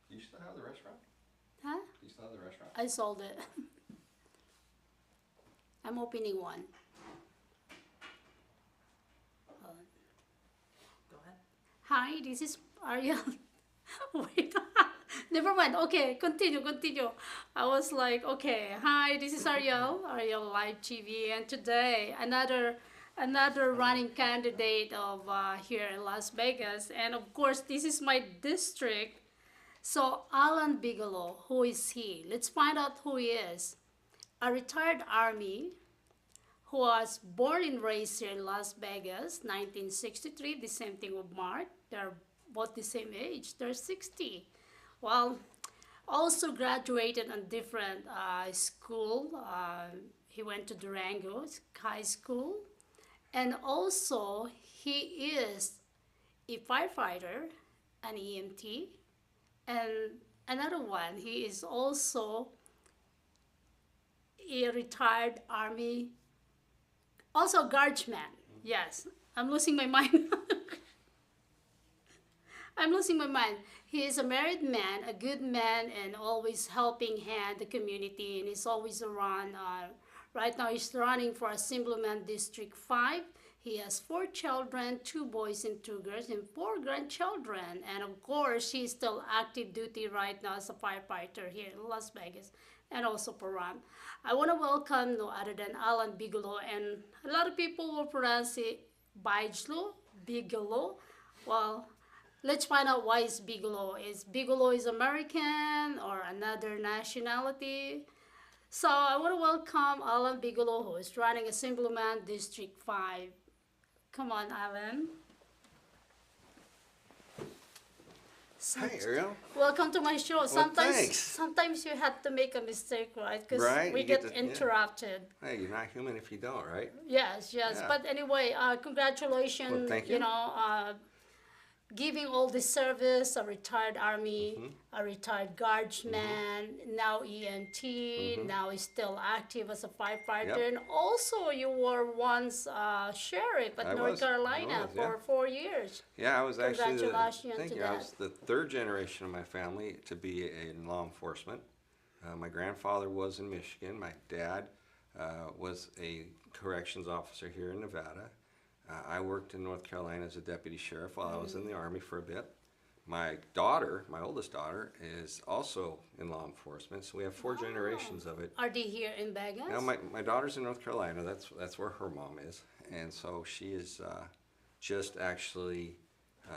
Do you still have the restaurant? Huh? Do you still have the restaurant? I sold it. I'm opening one. Go ahead. Hi, this is Ariel. Wait, never mind. Okay, continue. I was like, okay, hi, this is Ariel Live TV, and today another running candidate of here in Las Vegas, and of course, this is my district. So Alan Bigelow, who is he? Let's find out who he is. A retired army who was born and raised here in Las Vegas, 1963, the same thing with Mark. They're both the same age. They're 60. Well, also graduated on different school. He went to Durango High School. And also, he is a firefighter, an EMT, and another one, he is also a retired army, also a guardsman. Yes, I'm losing my mind. I'm losing my mind. He is a married man, a good man, and always helping hand the community, and he's always around. Right now, he's running for Assemblyman District 5. He has 4 children, 2 boys and 2 girls, and 4 grandchildren. And of course, he's still active duty right now as a firefighter here in Las Vegas and also Paran. I want to welcome no other than Alan Bigelow, and a lot of people will pronounce it Bigelow. Well, let's find out why it's Bigelow. Is Bigelow is American or another nationality? So I want to welcome Alan Bigelow, who is running Assemblyman District 5. Come on, Alan. Hi, Ariel. Welcome to my show. Thanks. Sometimes you have to make a mistake, right? Because Right, we you get get to- yeah. interrupted. Hey, you're not human if you don't, right? Yes. Yeah. But anyway, congratulations. Well, thank you. Giving all this service, a retired army, Mm-hmm. a retired guardsman, now EMT, now he's still active as a firefighter, Mm-hmm. Yep. and also you were once sheriff at I North was. I Carolina was, yeah. for 4 years. Yeah, I was actually Congratulations thank to you. I that. was the third generation of my family to be in law enforcement. My grandfather was in Michigan. My dad was a corrections officer here in Nevada. I worked in North Carolina as a deputy sheriff while I was in the Army for a bit. My daughter, my oldest daughter, is also in law enforcement, so we have 4 generations of it. Are they here in Vegas? Now, my daughter's in North Carolina. That's where her mom is, and so she is just actually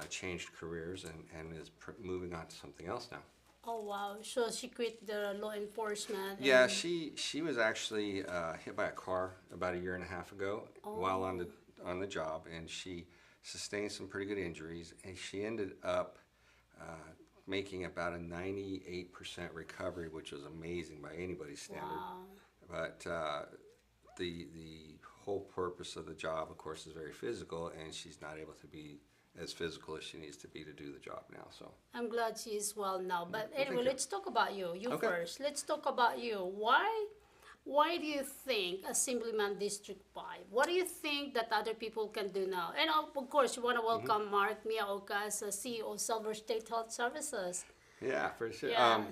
changed careers and is moving on to something else now. Oh wow! So she quit the law enforcement. Yeah, and- she was actually hit by a car about a year and a half ago while on the job, and she sustained some pretty good injuries, and she ended up making about a 98% recovery, which was amazing by anybody's standard. Wow. But the whole purpose of the job, of course, is very physical, and she's not able to be as physical as she needs to be to do the job now. So I'm glad she is well now. But thank anyway, you. let's talk about you. You Okay. first. Let's talk about you. Why do you think Assemblyman District 5? What do you think that other people can do now? And of course, you want to welcome Mark Miyaoka as CEO of Silver State Health Services. yeah, for sure. Yeah.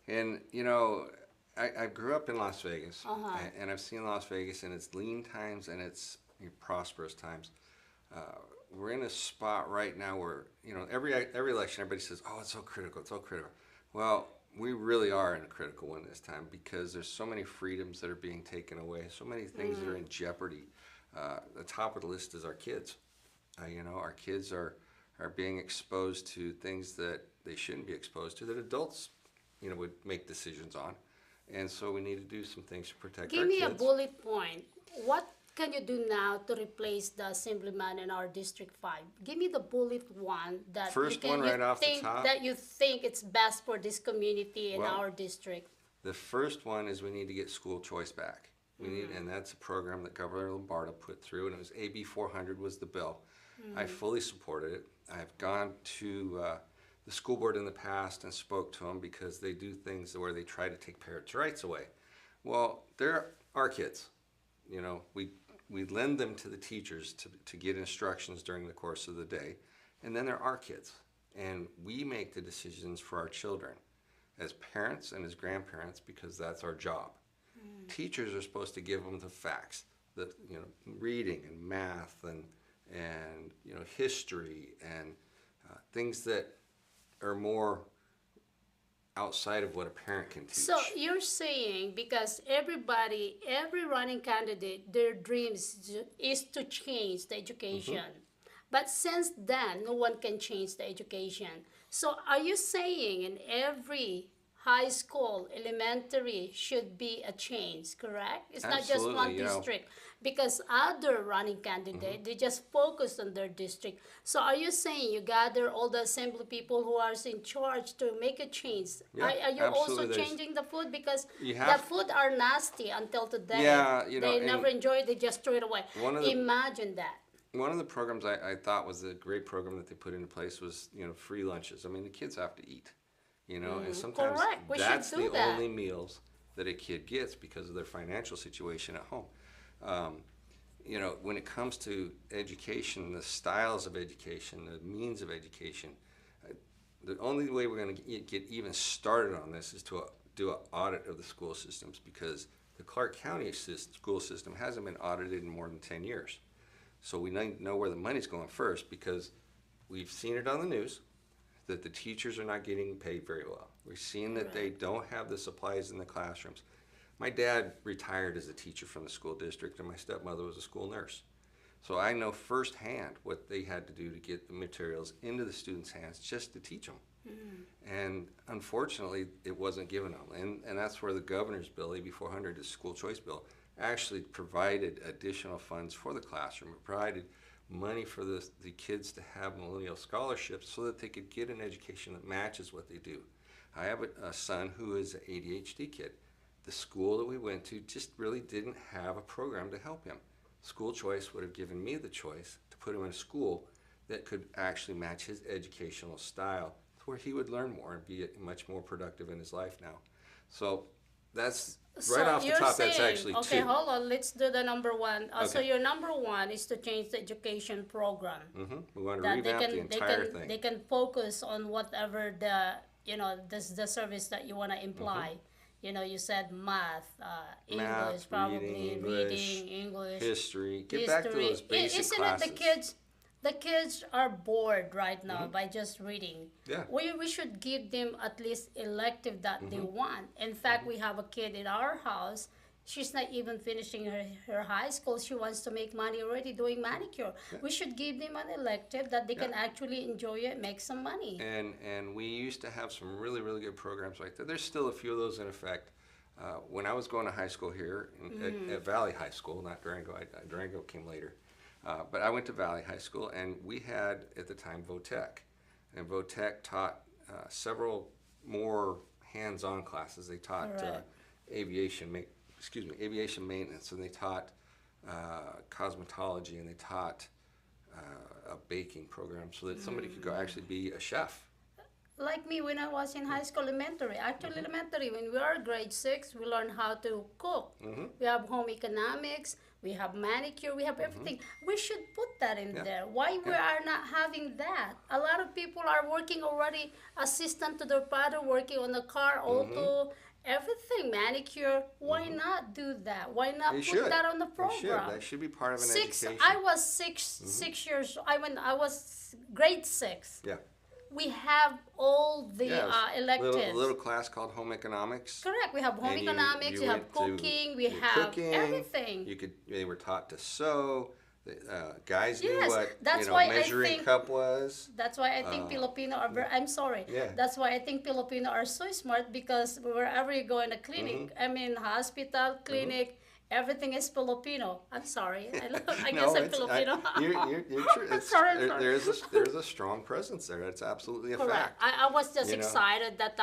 And you know, I grew up in Las Vegas, Uh-huh. and I've seen Las Vegas in its lean times and its prosperous times. We're in a spot right now where, you know, every election everybody says, oh, it's so critical, it's so critical. Well, we really are in a critical one this time because there's so many freedoms that are being taken away, so many things that are in jeopardy. The top of the list is our kids. You know, our kids are being exposed to things that they shouldn't be exposed to, that adults, you know, would make decisions on. And so we need to do some things to protect our Give me kids. a bullet point. What can you do now to replace the Assemblyman in our District 5? Give me the bullet one that First you one right off the think top. that you think it's best for this community in Well, our district. The first one is we need to get school choice back. We need, and that's a program that Governor Lombardo put through, and it was AB 400 was the bill. I fully supported it. I've gone to the school board in the past and spoke to them because they do things where they try to take parents' rights away. Well, they're our kids. You know, we lend them to the teachers to get instructions during the course of the day, and then they're our kids, and we make the decisions for our children. as parents and as grandparents because that's our job. Teachers are supposed to give them the facts, the reading and math and history and things that are more outside of what a parent can teach. So you're saying because every running candidate, their dreams is to change the education. But since then, no one can change the education. So are you saying in every high school, elementary should be a change, correct? It's not just Absolutely, one district. Because other running candidate, they just focus on their district. So are you saying you gather all the assembly people who are in charge to make a change? Yeah, Are you also absolutely. changing the food? Because You the have- food are nasty until today. Yeah, they never enjoy it, they just throw it away. One of the- Imagine that. One of the programs I thought was a great program that they put into place was free lunches. I mean, the kids have to eat, and sometimes correct. We should that's do the that. only meals that a kid gets because of their financial situation at home. When it comes to education, the styles of education, the means of education, the only way we're going to get even started on this is to do an audit of the school systems because the Clark County school system hasn't been audited in more than 10 years. So we know where the money's going first because we've seen it on the news that the teachers are not getting paid very well. We've seen that they don't have the supplies in the classrooms. My dad retired as a teacher from the school district and my stepmother was a school nurse. So I know firsthand what they had to do to get the materials into the students' hands just to teach them. And unfortunately, it wasn't given them. And that's where the governor's bill, AB 400, the school choice bill, actually provided additional funds for the classroom. It provided money for the kids to have millennial scholarships so that they could get an education that matches what they do. I have a son who is an ADHD kid. The school that we went to just really didn't have a program to help him. School choice would have given me the choice to put him in a school that could actually match his educational style to where he would learn more and be much more productive in his life now. So that's right off the you're top, saying, that's actually okay, two. hold on, let's do the number one. So Okay. your number one is to change the education program. We want to That revamp the entire thing. they can focus on whatever the service that you want to imply. You said math, English, probably reading, English, history. Get back to those basic Isn't classes. it the kids are bored right now by just reading. Yeah. We should give them at least elective that they want. In fact, we have a kid in our house. She's not even finishing her high school. She wants to make money already doing manicure. We should give them an elective that they can actually enjoy it, make some money. And we used to have some really, really good programs like that. There's still a few of those in effect. When I was going to high school here, at Valley High School, not Durango, Durango came later. But I went to Valley High School, and we had, at the time, VOTEC. And VOTEC taught several more hands-on classes. They taught aviation maintenance, and they taught cosmetology, and they taught a baking program so that somebody could go actually be a chef. Like me when I was in high school elementary. Actually, elementary, when we are grade 6, we learn how to cook. We have home economics, we have manicure, we have everything. We should put that in there. Why we are not having that? A lot of people are working already, assistant to their father, working on the car, auto, everything, manicure. Why not do that? Why not put that on the program? That should be part of an education. I was six years, I was grade 6. Yeah. We have all the electives. A little class called home economics. Correct. We have home And economics. We have cooking. We have everything. They were taught to sew. Guys knew what that's why measuring cup was. That's why I think Filipino are very, I'm sorry. Yeah. That's why I think Filipino are so smart because wherever you go in a clinic, I mean hospital, clinic, everything is Filipino. I'm sorry. I guess I'm Filipino. You're true. Sorry. There's a strong presence there. That's absolutely a Correct. fact. I was just excited that,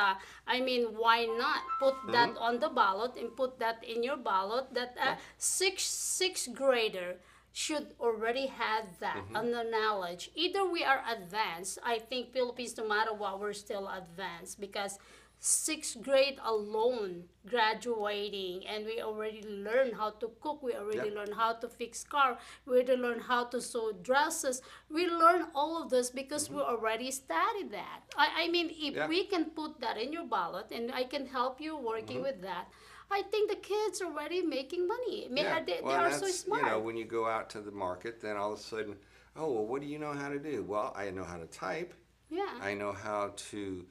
why not put that on the ballot and put that in your ballot that sixth grader should already have that on the knowledge. Either we are advanced. I think Philippines, no matter what, we're still advanced because sixth grade alone, graduating, and we already learn how to cook. We already Yep. learn how to fix car. We already learn how to sew dresses. We learn all of this because we already studied that. I mean, if Yeah. we can put that in your ballot, and I can help you working with that, I think the kids are already making money. I mean, Yeah. they Well, and are so that's, smart. you know, when you go out to the market, then all of a sudden, oh, well, what do you know how to do? Well, I know how to type. Yeah. I know how to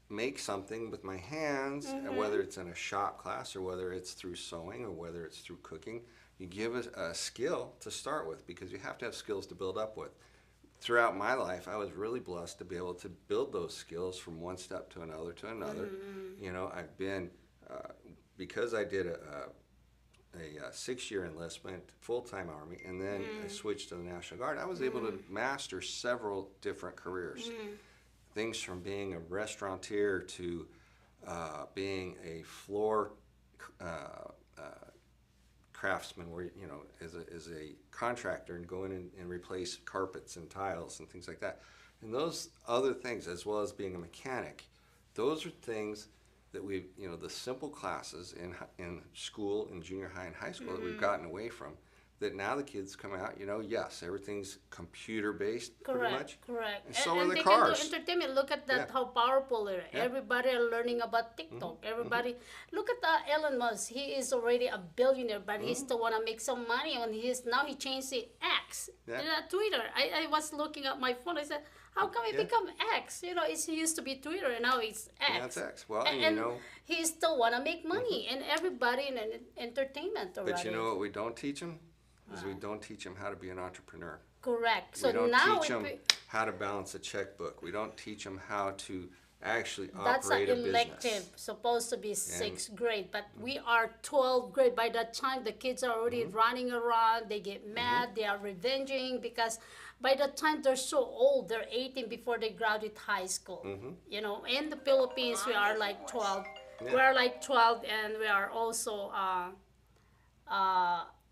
make something with my hands, and whether it's in a shop class or whether it's through sewing or whether it's through cooking. You give a skill to start with because you have to have skills to build up with. Throughout my life, I was really blessed to be able to build those skills from one step to another to another. You know, I've been, because I did a 6-year enlistment, full-time Army, and then I switched to the National Guard, I was able to master several different careers. Things from being a restaurateur to being a floor craftsman, where you know, as a contractor, and go in and replace carpets and tiles and things like that. And those other things, as well as being a mechanic, those are things that we, you know, the simple classes in school, in junior high and high school that we've gotten away from. That now the kids come out, you know, yes, everything's computer based pretty much. Correct. And so are and the they cars. can do entertainment. Look at that, Yeah. how powerful they are. Yeah. Everybody are learning about TikTok. Everybody, look at Elon Musk. He is already a billionaire, but he still want to make some money. And now he changed it X. Yeah. Twitter. I was looking at my phone. I said, how come it Yeah. become X? You know, it used to be Twitter, and now it's X. Yeah, it's X. Well, and and you know, he still want to make money, and everybody in entertainment already. but you know what we don't teach them? Is we don't teach them how to be an entrepreneur. Correct. So We don't now teach them it, how to balance a checkbook. We don't teach them how to actually that's an operate a elective, business. supposed to be sixth grade, but we are 12th grade. By that time, the kids are already running around. They get mad. They are revenging because by the time they're so old, they're 18 before they graduate high school. You know, in the Philippines, we are like 12. Yeah. We are like 12, and we are also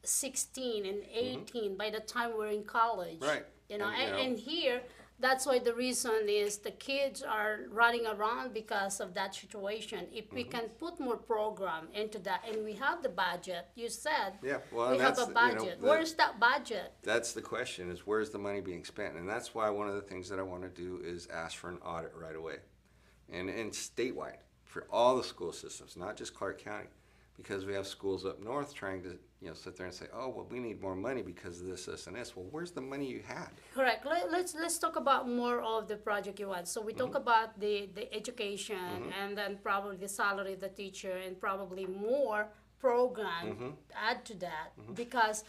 16 and 18 by the time we're in college. Right. You know, And, you know- and here, that's why the reason is the kids are running around because of that situation. If we can put more program into that, and we have the budget, you said, Yeah, well, we and have that's a the- you know, budget. the- Where's that budget? That's the question: is where's the money being spent? And that's why one of the things that I want to do is ask for an audit right away, and statewide for all the school systems, not just Clark County, because we have schools up north trying to, you know, sit there and say, oh, well, we need more money because of this, and this. Well, where's the money you had? Correct. Let's talk about more of the project you want. So we talk about the education, and then probably the salary of the teacher, and probably more program add to that, because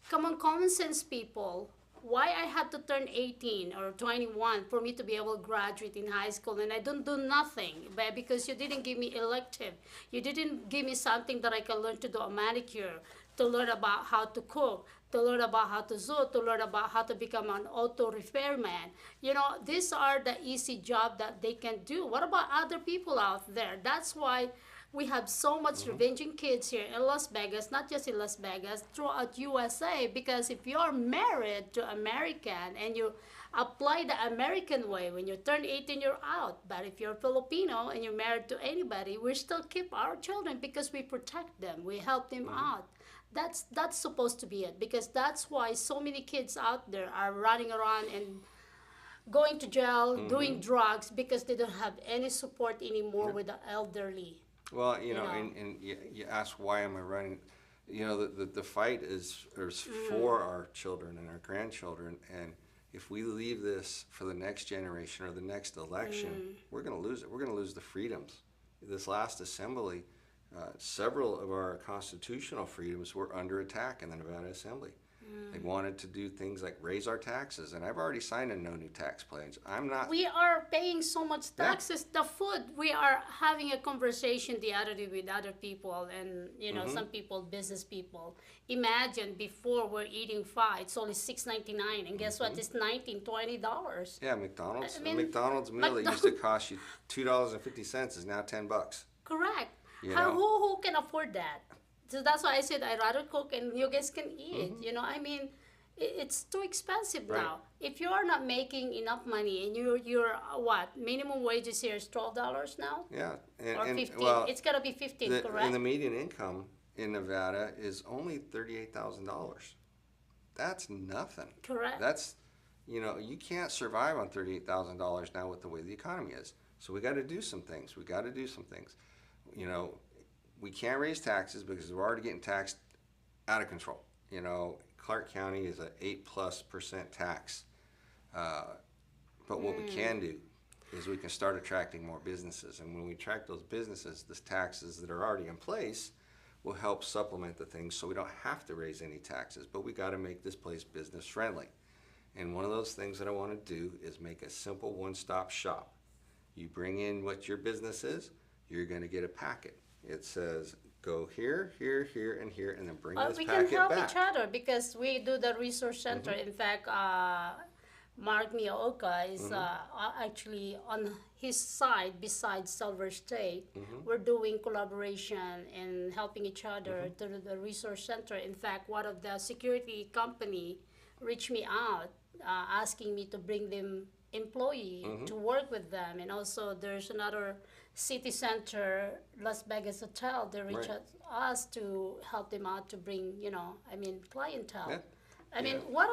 come on, common sense people, why I had to turn 18 or 21 for me to be able to graduate in high school, and I don't do nothing, but because you didn't give me elective, you didn't give me something that I can learn to do a manicure, to learn about how to cook, to learn about how to sew, to learn about how to become an auto repairman. You know, these are the easy job that they can do. What about other people out there? That's why we have so much revenging kids here in Las Vegas, not just in Las Vegas, throughout USA, because if you're married to American and you apply the American way, when you turn 18, you're out. But if you're Filipino and you're married to anybody, we still keep our children because we protect them. We help them out. That's supposed to be it, because that's why so many kids out there are running around and going to jail, doing drugs, because they don't have any support anymore with the elderly. Well, you know, know. and you ask, why am I running? You know, the fight is for our children and our grandchildren, and if we leave this for the next generation or the next election, we're going to lose it. We're going to lose the freedoms. This last assembly, several of our constitutional freedoms were under attack in the Nevada Assembly. They wanted to do things like raise our taxes, and I've already signed a no new tax pledge. I'm not. We are paying so much taxes. The food, we are having a conversation the other day with other people, and you know, some people, business people. Imagine before we're eating fried, it's only $6.99, and guess what? It's $19-$20. Yeah, McDonald's. I mean, a McDonald's meal that used to cost you $2.50 is now $10. Correct. You How, know? who can afford that? So that's why I said I rather cook and you guys can eat. Mm-hmm. You know, I mean, it's too expensive Right. now. If you are not making enough money and you're what minimum wages here is $12 now Yeah, or and 15. well, It's gotta be 15, and the correct? median income in Nevada is only $38,000. That's nothing. Correct. That's, you can't survive on $38,000 now with the way the economy is. So we got to do some things. We got to do some things. You know, we can't raise taxes because we're already getting taxed out of control. Clark County is a 8+% tax. Uh, but what we can do is we can start attracting more businesses. And when we attract those businesses, the taxes that are already in place will help supplement the things so we don't have to raise any taxes. But we got to make this place business friendly. And one of those things that I want to do is make a simple one-stop shop. You bring in what your business is, you're going to get a packet. It says, go here, here, here, and here, and then bring this We packet can help back. each other because we do the resource center. In fact, Mark Miyaoka is actually on his side besides Silver State. We're doing collaboration and helping each other through the resource center. In fact, one of the security company reached me out asking me to bring them employee to work with them. And also there's another city center, Las Vegas hotel, they reach Right. out to us to help them out to bring, clientele. Yeah. I mean, Yeah. what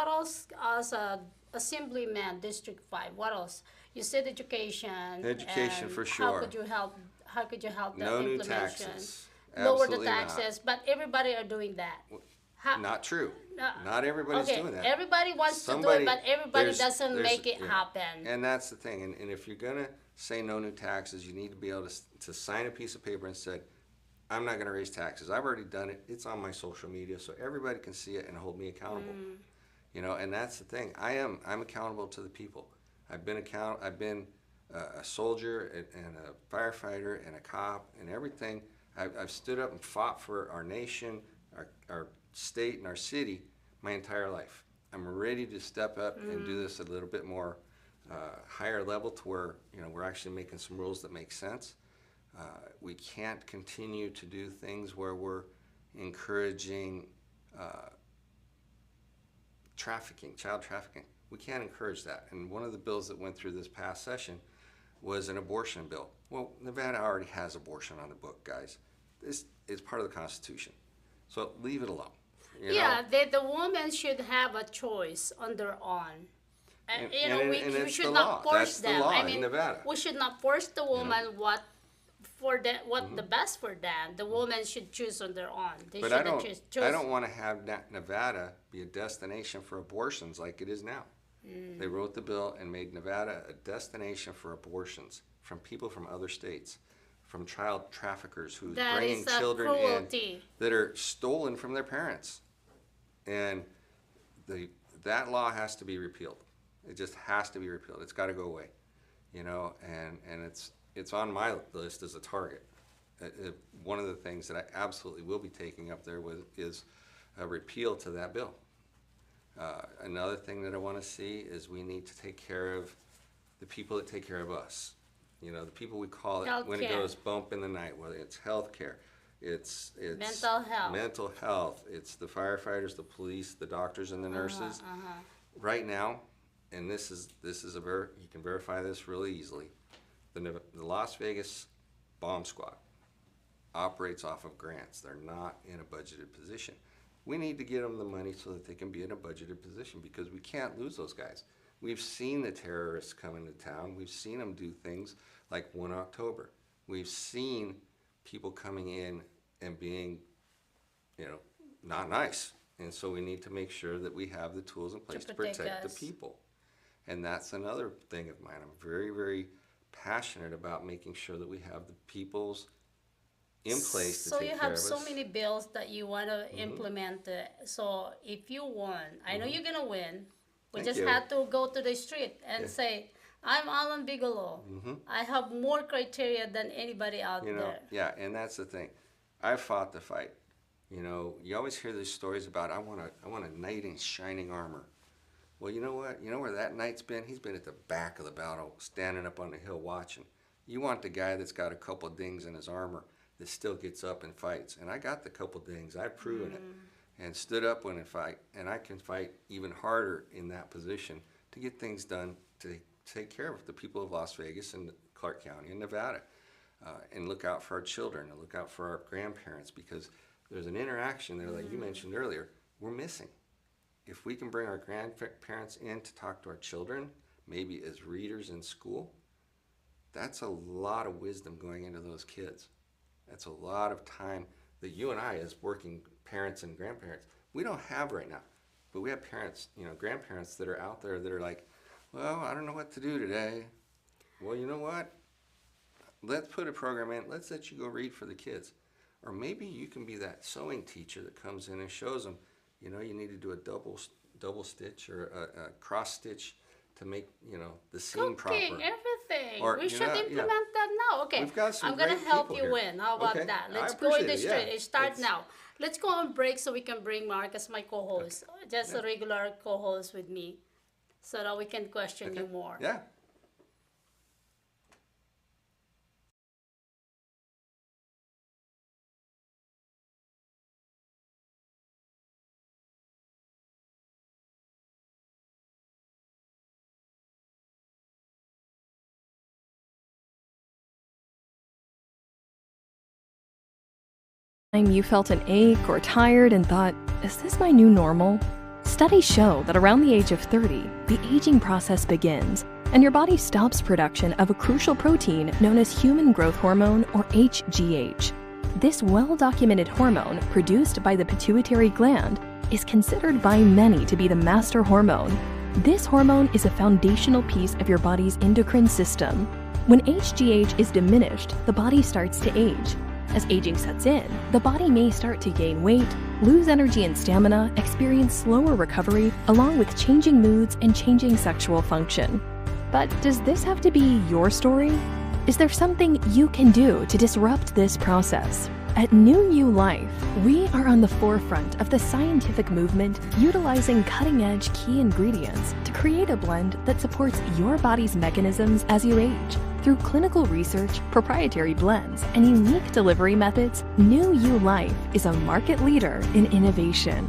else as a assemblyman, District 5, what else? You said education. Education and for How sure. could you help, the No new implementation? taxes. Lower the Absolutely taxes, but everybody are doing that. How, Not true. no. Not everybody's Okay, doing that. everybody wants to do Somebody- it, but everybody there's- doesn't there's- make it yeah. happen. And that's the thing. And if you're going to say no new taxes, you need to be able to sign a piece of paper and say, I'm not going to raise taxes. I've already done it. It's on my social media so everybody can see it and hold me accountable. And that's the thing. I'm accountable to the people. I've been a soldier and a firefighter and a cop and everything. I've stood up and fought for our nation, our state, and our city my entire life. I'm ready to step up and do this a little bit more higher level to where we're actually making some rules that make sense. We can't continue to do things where we're encouraging child trafficking. We can't encourage that. And one of the bills that went through this past session was an abortion bill. Well, Nevada already has abortion on the book, guys. This is part of the Constitution. So leave it alone. Yeah, the woman should have a choice on their own. And We it's should the not law. force That's the them. law I in mean, Nevada. we should not force the woman what the best for them. The woman should choose on their own. They But shouldn't choose. I don't want to have Nevada be a destination for abortions like it is now. They wrote the bill and made Nevada a destination for abortions from people from other states, from child traffickers who's That bringing is a children cruelty. in that are stolen from their parents. And that law has to be repealed. It just has to be repealed. It's got to go away. And it's on my list as a target. One of the things that I absolutely will be taking up there is a repeal to that bill. Another thing that I want to see is we need to take care of the people that take care of us. The people we call it when it Healthcare. goes bump in the night, whether it's healthcare, it's Mental health. it's the firefighters, the police, the doctors, and the nurses. Right now, and this is you can verify this really easily. The Las Vegas bomb squad operates off of grants. They're not in a budgeted position. We need to get them the money so that they can be in a budgeted position because we can't lose those guys. We've seen the terrorists come into town. We've seen them do things like 1 October. We've seen people coming in and being, not nice. And so we need to make sure that we have the tools in place to protect the us. people. And that's another thing of mine. I'm very, very passionate about making sure that we have the people's in place to So take you care have of so us. many bills that you want to implement. So if you won, I know you're gonna win. We Thank just you. have to go to the street and say, "I'm Alan Bigelow. I have more criteria than anybody out there." Yeah, and that's the thing. I fought the fight. You always hear these stories about I want a knight in shining armor. Well, you know what? You know where that knight's been? He's been at the back of the battle, standing up on the hill watching. You want the guy that's got a couple of dings in his armor that still gets up and fights. And I got the couple dings. I've proven it and stood up when I fight. And I can fight even harder in that position to get things done to take care of the people of Las Vegas and Clark County and Nevada. And look out for our children and look out for our grandparents, because there's an interaction there, like you mentioned earlier, we're missing. If we can bring our grandparents in to talk to our children, maybe as readers in school, that's a lot of wisdom going into those kids. That's a lot of time that you and I, as working parents and grandparents, we don't have right now. But we have parents, grandparents that are out there that are like, well, I don't know what to do today. Well, you know what? Let's put a program in. Let's let you go read for the kids. Or maybe you can be that sewing teacher that comes in and shows them, you need to do a double stitch or a cross stitch to make, the seam proper. Cooking, everything. Or, we should implement that now. Okay, We've got some I'm going to great help people you here. win. How about Okay, that? I Let's go in the appreciate it, street. yeah. Start now. Let's go on break so we can bring Mark as my co-host. Just a regular co-host with me so that we can question you more. Yeah. You felt an ache or tired and thought, is this my new normal? Studies show that around the age of 30, the aging process begins, and your body stops production of a crucial protein known as human growth hormone, or HGH. This well-documented hormone, produced by the pituitary gland, is considered by many to be the master hormone. This hormone is a foundational piece of your body's endocrine system. When HGH is diminished, the body starts to age. As aging sets in, the body may start to gain weight, lose energy and stamina, experience slower recovery, along with changing moods and changing sexual function. But does this have to be your story? Is there something you can do to disrupt this process? At New You Life, we are on the forefront of the scientific movement, utilizing cutting-edge key ingredients to create a blend that supports your body's mechanisms as you age. Through clinical research, proprietary blends, and unique delivery methods, New You Life is a market leader in innovation.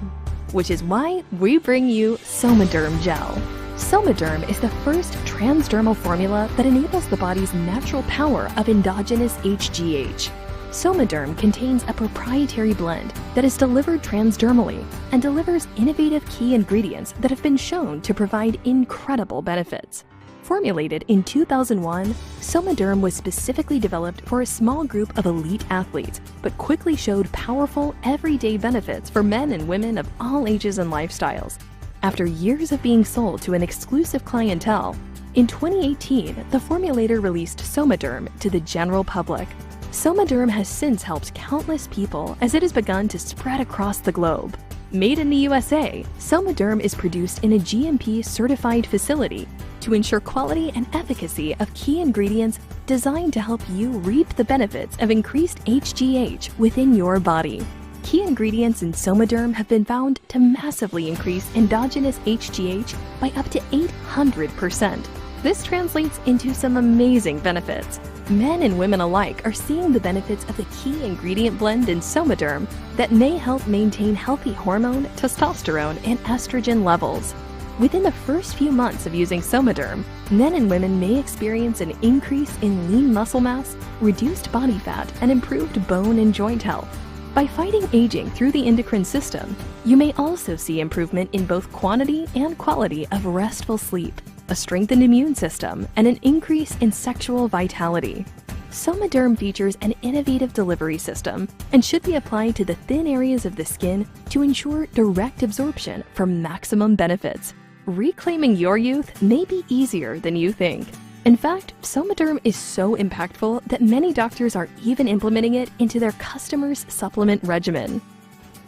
Which is why we bring you Somaderm Gel. Somaderm is the first transdermal formula that enables the body's natural power of endogenous HGH. Somaderm contains a proprietary blend that is delivered transdermally and delivers innovative key ingredients that have been shown to provide incredible benefits. Formulated in 2001, Somaderm was specifically developed for a small group of elite athletes, but quickly showed powerful, everyday benefits for men and women of all ages and lifestyles. After years of being sold to an exclusive clientele, in 2018, the formulator released Somaderm to the general public. Somaderm has since helped countless people as it has begun to spread across the globe. Made in the USA, Somaderm is produced in a GMP-certified facility to ensure quality and efficacy of key ingredients designed to help you reap the benefits of increased HGH within your body. Key ingredients in Somaderm have been found to massively increase endogenous HGH by up to 800%. This translates into some amazing benefits. Men and women alike are seeing the benefits of the key ingredient blend in Somaderm that may help maintain healthy hormone, testosterone, and estrogen levels. Within the first few months of using Somaderm, men and women may experience an increase in lean muscle mass, reduced body fat, and improved bone and joint health. By fighting aging through the endocrine system, you may also see improvement in both quantity and quality of restful sleep, a strengthened immune system, and an increase in sexual vitality. Somaderm features an innovative delivery system and should be applied to the thin areas of the skin to ensure direct absorption for maximum benefits. Reclaiming your youth may be easier than you think. In fact, Somaderm is so impactful that many doctors are even implementing it into their customers' supplement regimen.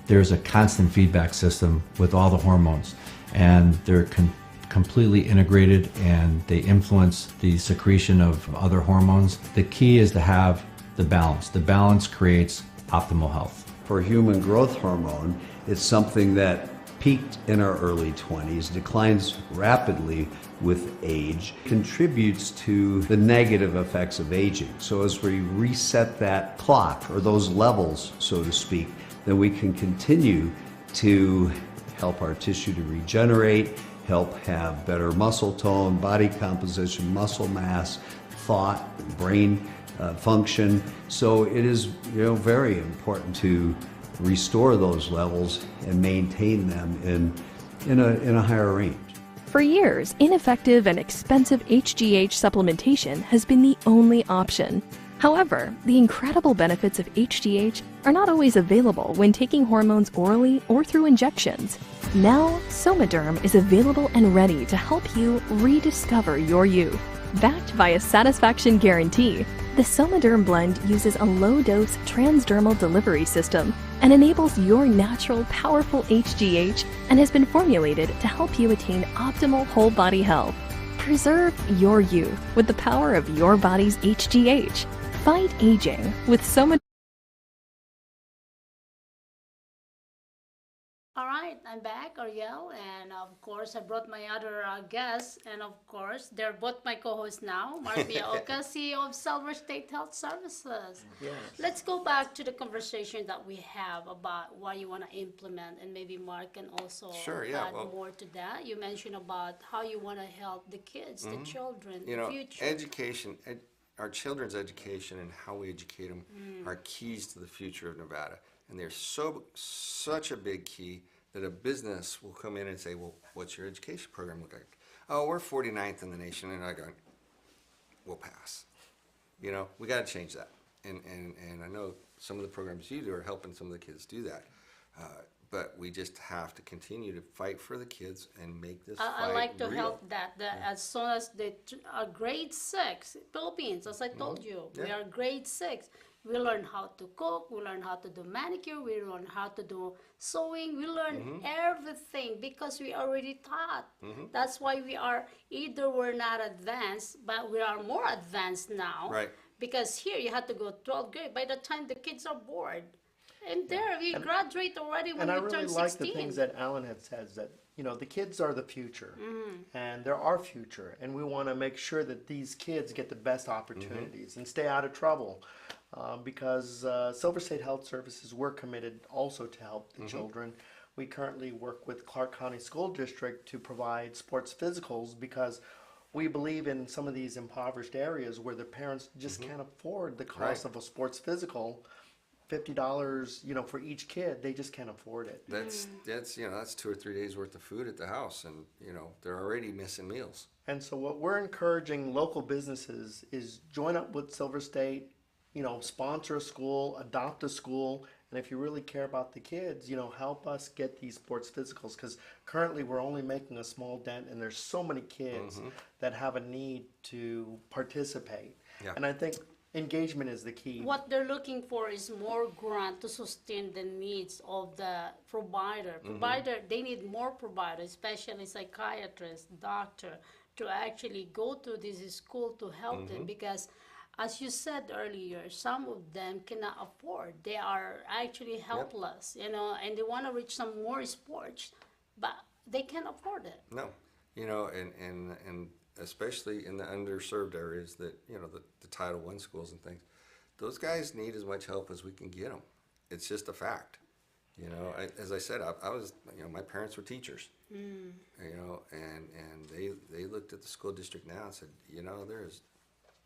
There's a constant feedback system with all the hormones, and they're completely integrated, and they influence the secretion of other hormones. The key is to have the balance. The balance creates optimal health. For human growth hormone, it's something that peaked in our early 20s, declines rapidly with age contributes to the negative effects of aging. So as we reset that clock, or those levels, so to speak, then we can continue to help our tissue to regenerate, help have better muscle tone, body composition, muscle mass, thought, brain function. So it is, very important to restore those levels and maintain them in a higher range. For years, ineffective and expensive HGH supplementation has been the only option. However, the incredible benefits of HGH are not always available when taking hormones orally or through injections. Now, Somaderm is available and ready to help you rediscover your youth. Backed by a satisfaction guarantee, the Somaderm blend uses a low-dose transdermal delivery system and enables your natural, powerful HGH and has been formulated to help you attain optimal whole-body health. Preserve your youth with the power of your body's HGH. Fight aging with Somaderm. All right, I'm back, Ariel, and of course I brought my other guests, and of course they're both my co-hosts now, Mark Miaoka, CEO of Silver State Health Services. Yes. Let's go back to the conversation that we have about what you want to implement, and maybe Mark can also Sure, yeah, add well- more to that. You mentioned about how you want to help the kids, the children, You the know, future. education, our children's education and how we educate them are keys to the future of Nevada. And they're such a big key that a business will come in and say, well, what's your education program look like? Oh, we're 49th in the nation. And I go, we'll pass. We got to change that. And I know some of the programs you do are helping some of the kids do that. But we just have to continue to fight for the kids and make this I fight like to real. help that as soon as they are grade 6, Philippines, as I told you, we Yeah. are grade 6. We learn how to cook, we learn how to do manicure, we learn how to do sewing, we learn everything because we already taught. That's why we are, either we're not advanced, but we are more advanced now. Right. Because here you have to go 12th grade. By the time the kids are bored. And there, we graduate already when And I we really turn like 16. the things that Alan had said, that the kids are the future, and they're our future, and we want to make sure that these kids get the best opportunities and stay out of trouble, because Silver State Health Services, we're committed also to help the children. We currently work with Clark County School District to provide sports physicals, because we believe in some of these impoverished areas where the parents just can't afford the cost Right. of a sports physical. $50, for each kid, they just can't afford it. That's 2 or 3 days worth of food at the house, and they're already missing meals. And so what we're encouraging local businesses is join up with Silver State, sponsor a school, adopt a school, and if you really care about the kids, help us get these sports physicals, because currently we're only making a small dent, and there's so many kids that have a need to participate. Yeah. And I think engagement is the key. What they're looking for is more grant to sustain the needs of the provider. They need more providers, especially psychiatrists, doctor, to actually go to this school to help them, because as you said earlier, some of them cannot afford. They are actually helpless, and they want to reach some more sports, but they can't afford it. No, and especially in the underserved areas that, the Title I schools and things, those guys need as much help as we can get them. It's just a fact. As I said, I was, my parents were teachers, and they looked at the school district now and said,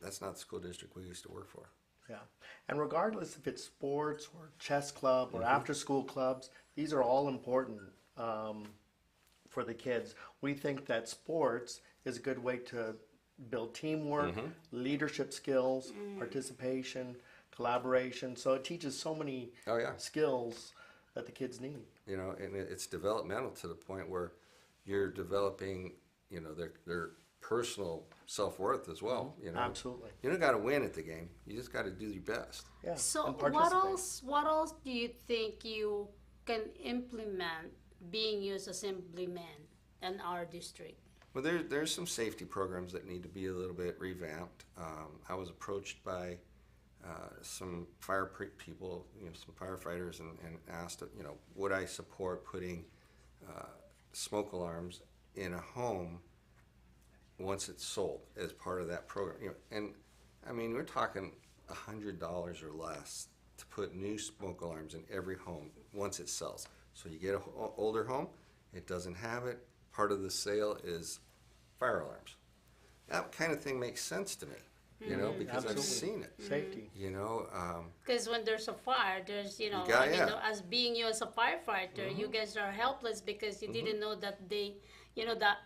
that's not the school district we used to work for. Yeah, and regardless if it's sports or chess club or after-school clubs, these are all important for the kids. We think that sports is a good way to build teamwork, leadership skills, participation, collaboration. So it teaches so many Oh, yeah. skills that the kids need. And it's developmental to the point where you're developing, their personal self-worth as well. Absolutely. You don't got to win at the game. You just got to do your best. Yeah. So and what participate. else do you think you can implement being you as assemblyman in our district? Well, there's some safety programs that need to be a little bit revamped. I was approached by some people, some firefighters, and asked, would I support putting smoke alarms in a home once it's sold as part of that program. And I mean, we're talking $100 or less to put new smoke alarms in every home once it sells. So you get an older home, it doesn't have it. Part of the sale is fire alarms. That kind of thing makes sense to me, because I've Absolutely. seen it. Safety. Because when there's a fire, there's, as being you as a firefighter, you guys are helpless because you didn't know that that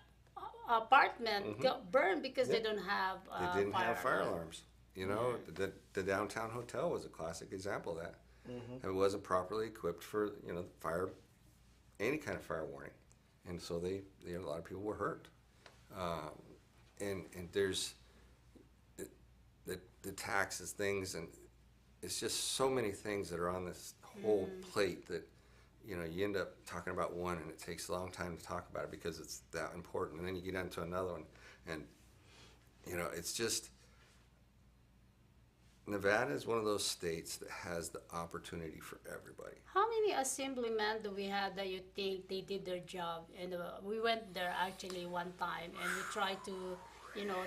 apartment got burned because they don't have They didn't have fire alarm. alarms. The downtown hotel was a classic example of that. It wasn't properly equipped for fire, any kind of fire warning, and so a lot of people were hurt. And there's the taxes things, and it's just so many things that are on this whole plate that you end up talking about one, and it takes a long time to talk about it because it's that important, and then you get into another one, and it's just. Nevada is one of those states that has the opportunity for everybody. How many assemblymen do we have that you think they did their job? And we went there actually one time, and we tried to,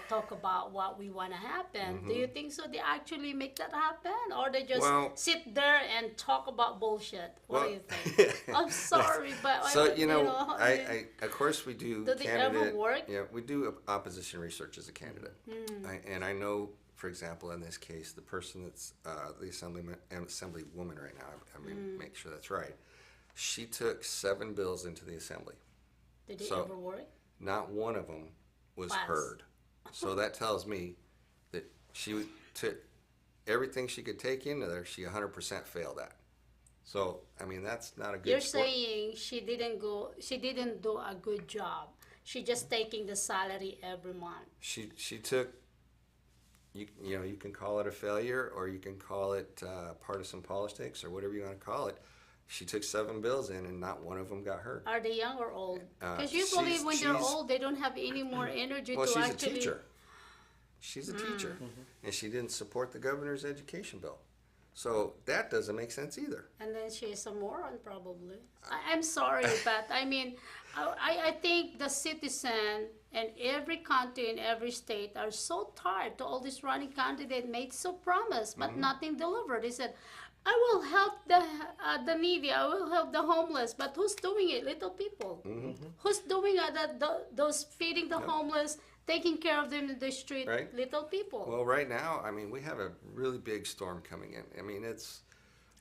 talk about what we want to happen. Do you think so? They actually make that happen, or they just sit there and talk about bullshit? What do you think? I'm sorry, but so I of course we do. Do they ever work? Yeah, we do opposition research as a candidate, and I know. For example, in this case, the person that's the assemblywoman right now, I'm going to make sure that's right. She took 7 bills into the assembly. Did it ever work? Not one of them was Pass. heard. So that tells me that she took everything she could take into there, she 100% failed at. So, I mean, that's not a good You're sport. saying she didn't do a good job. She just taking the salary every month. She took. You can call it a failure, or you can call it partisan politics, or whatever you want to call it. She took 7 bills in, and not one of them got heard. Are they young or old? Because usually when they're old, they don't have any more energy Well, to she's actually. a teacher. She's a teacher, and she didn't support the governor's education bill. So that doesn't make sense either. And then she's a moron, probably. I'm sorry, but I mean, I think the citizen and every county in every state are so tired to all these running candidates made so promise, but nothing delivered. They said, I will help the needy, I will help the homeless, but who's doing it? Little people. Who's doing those feeding the homeless, taking care of them in the street? Right. Little people. Well, right now, I mean, we have a really big storm coming in. I mean, it's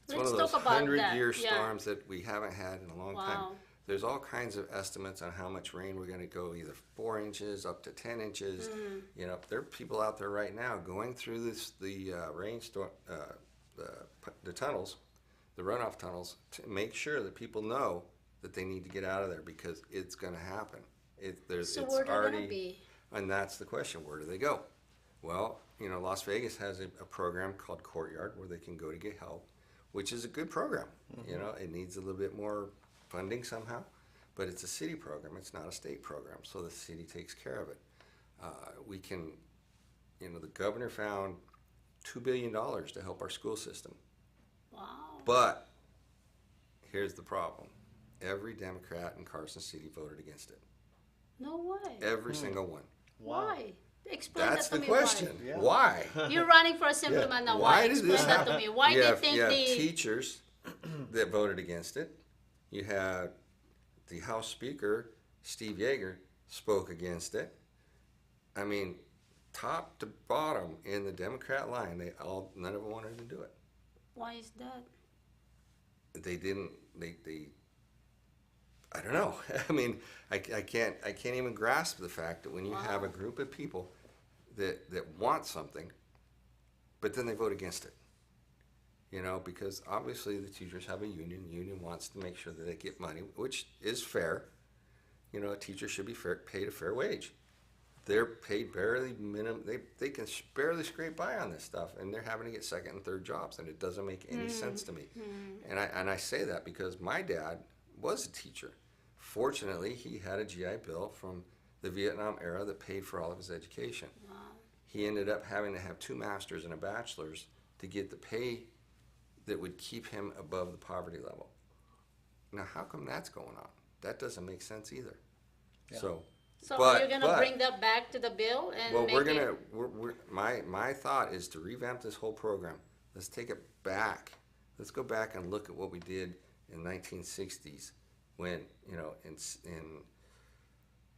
one Let's of those talk about 100-year that. Yeah. storms that we haven't had in a long time. Wow. There's all kinds of estimates on how much rain we're going to go, either 4 inches up to 10 inches. There are people out there right now going through the rainstorm, the tunnels, the runoff tunnels, to make sure that people know that they need to get out of there because it's going to happen. So it's where do already, they be? and that's the question: where do they go? Well, Las Vegas has a program called Courtyard where they can go to get help, which is a good program. It needs a little bit more funding somehow, but it's a city program. It's not a state program, so the city takes care of it. We can, the governor found $2 billion to help our school system. Wow. But here's the problem. Every Democrat in Carson City voted against it. No way. Every single one. Why? Explain That's that to the me. question. Yeah. Why? Why? You're running for assemblyman now. Why Why? did Explain this that happen? to me. Why you do you have, think you have they? teachers that voted against it. You had the House Speaker, Steve Yeager, spoke against it. I mean, top to bottom in the Democrat line, none of them wanted to do it. Why is that? They didn't. I don't know. I mean, I can't even grasp the fact that when you have a group of people that want something, but then they vote against it. Because obviously the teachers have a union. The union wants to make sure that they get money, which is fair. A teacher should be paid a fair wage. They're paid barely minimum. They can barely scrape by on this stuff, and they're having to get second and third jobs, and it doesn't make any sense to me. And I say that because my dad was a teacher. Fortunately, he had a GI Bill from the Vietnam era that paid for all of his education. Wow. He ended up having to have 2 masters and a bachelor's to get the pay that would keep him above the poverty level. Now, how come that's going on? That doesn't make sense either. Yeah. So So But- are you gonna but- bring that back to the bill and Well, make we're it? gonna. My thought is to revamp this whole program. Let's take it back. Let's go back and look at what we did in 1960s, when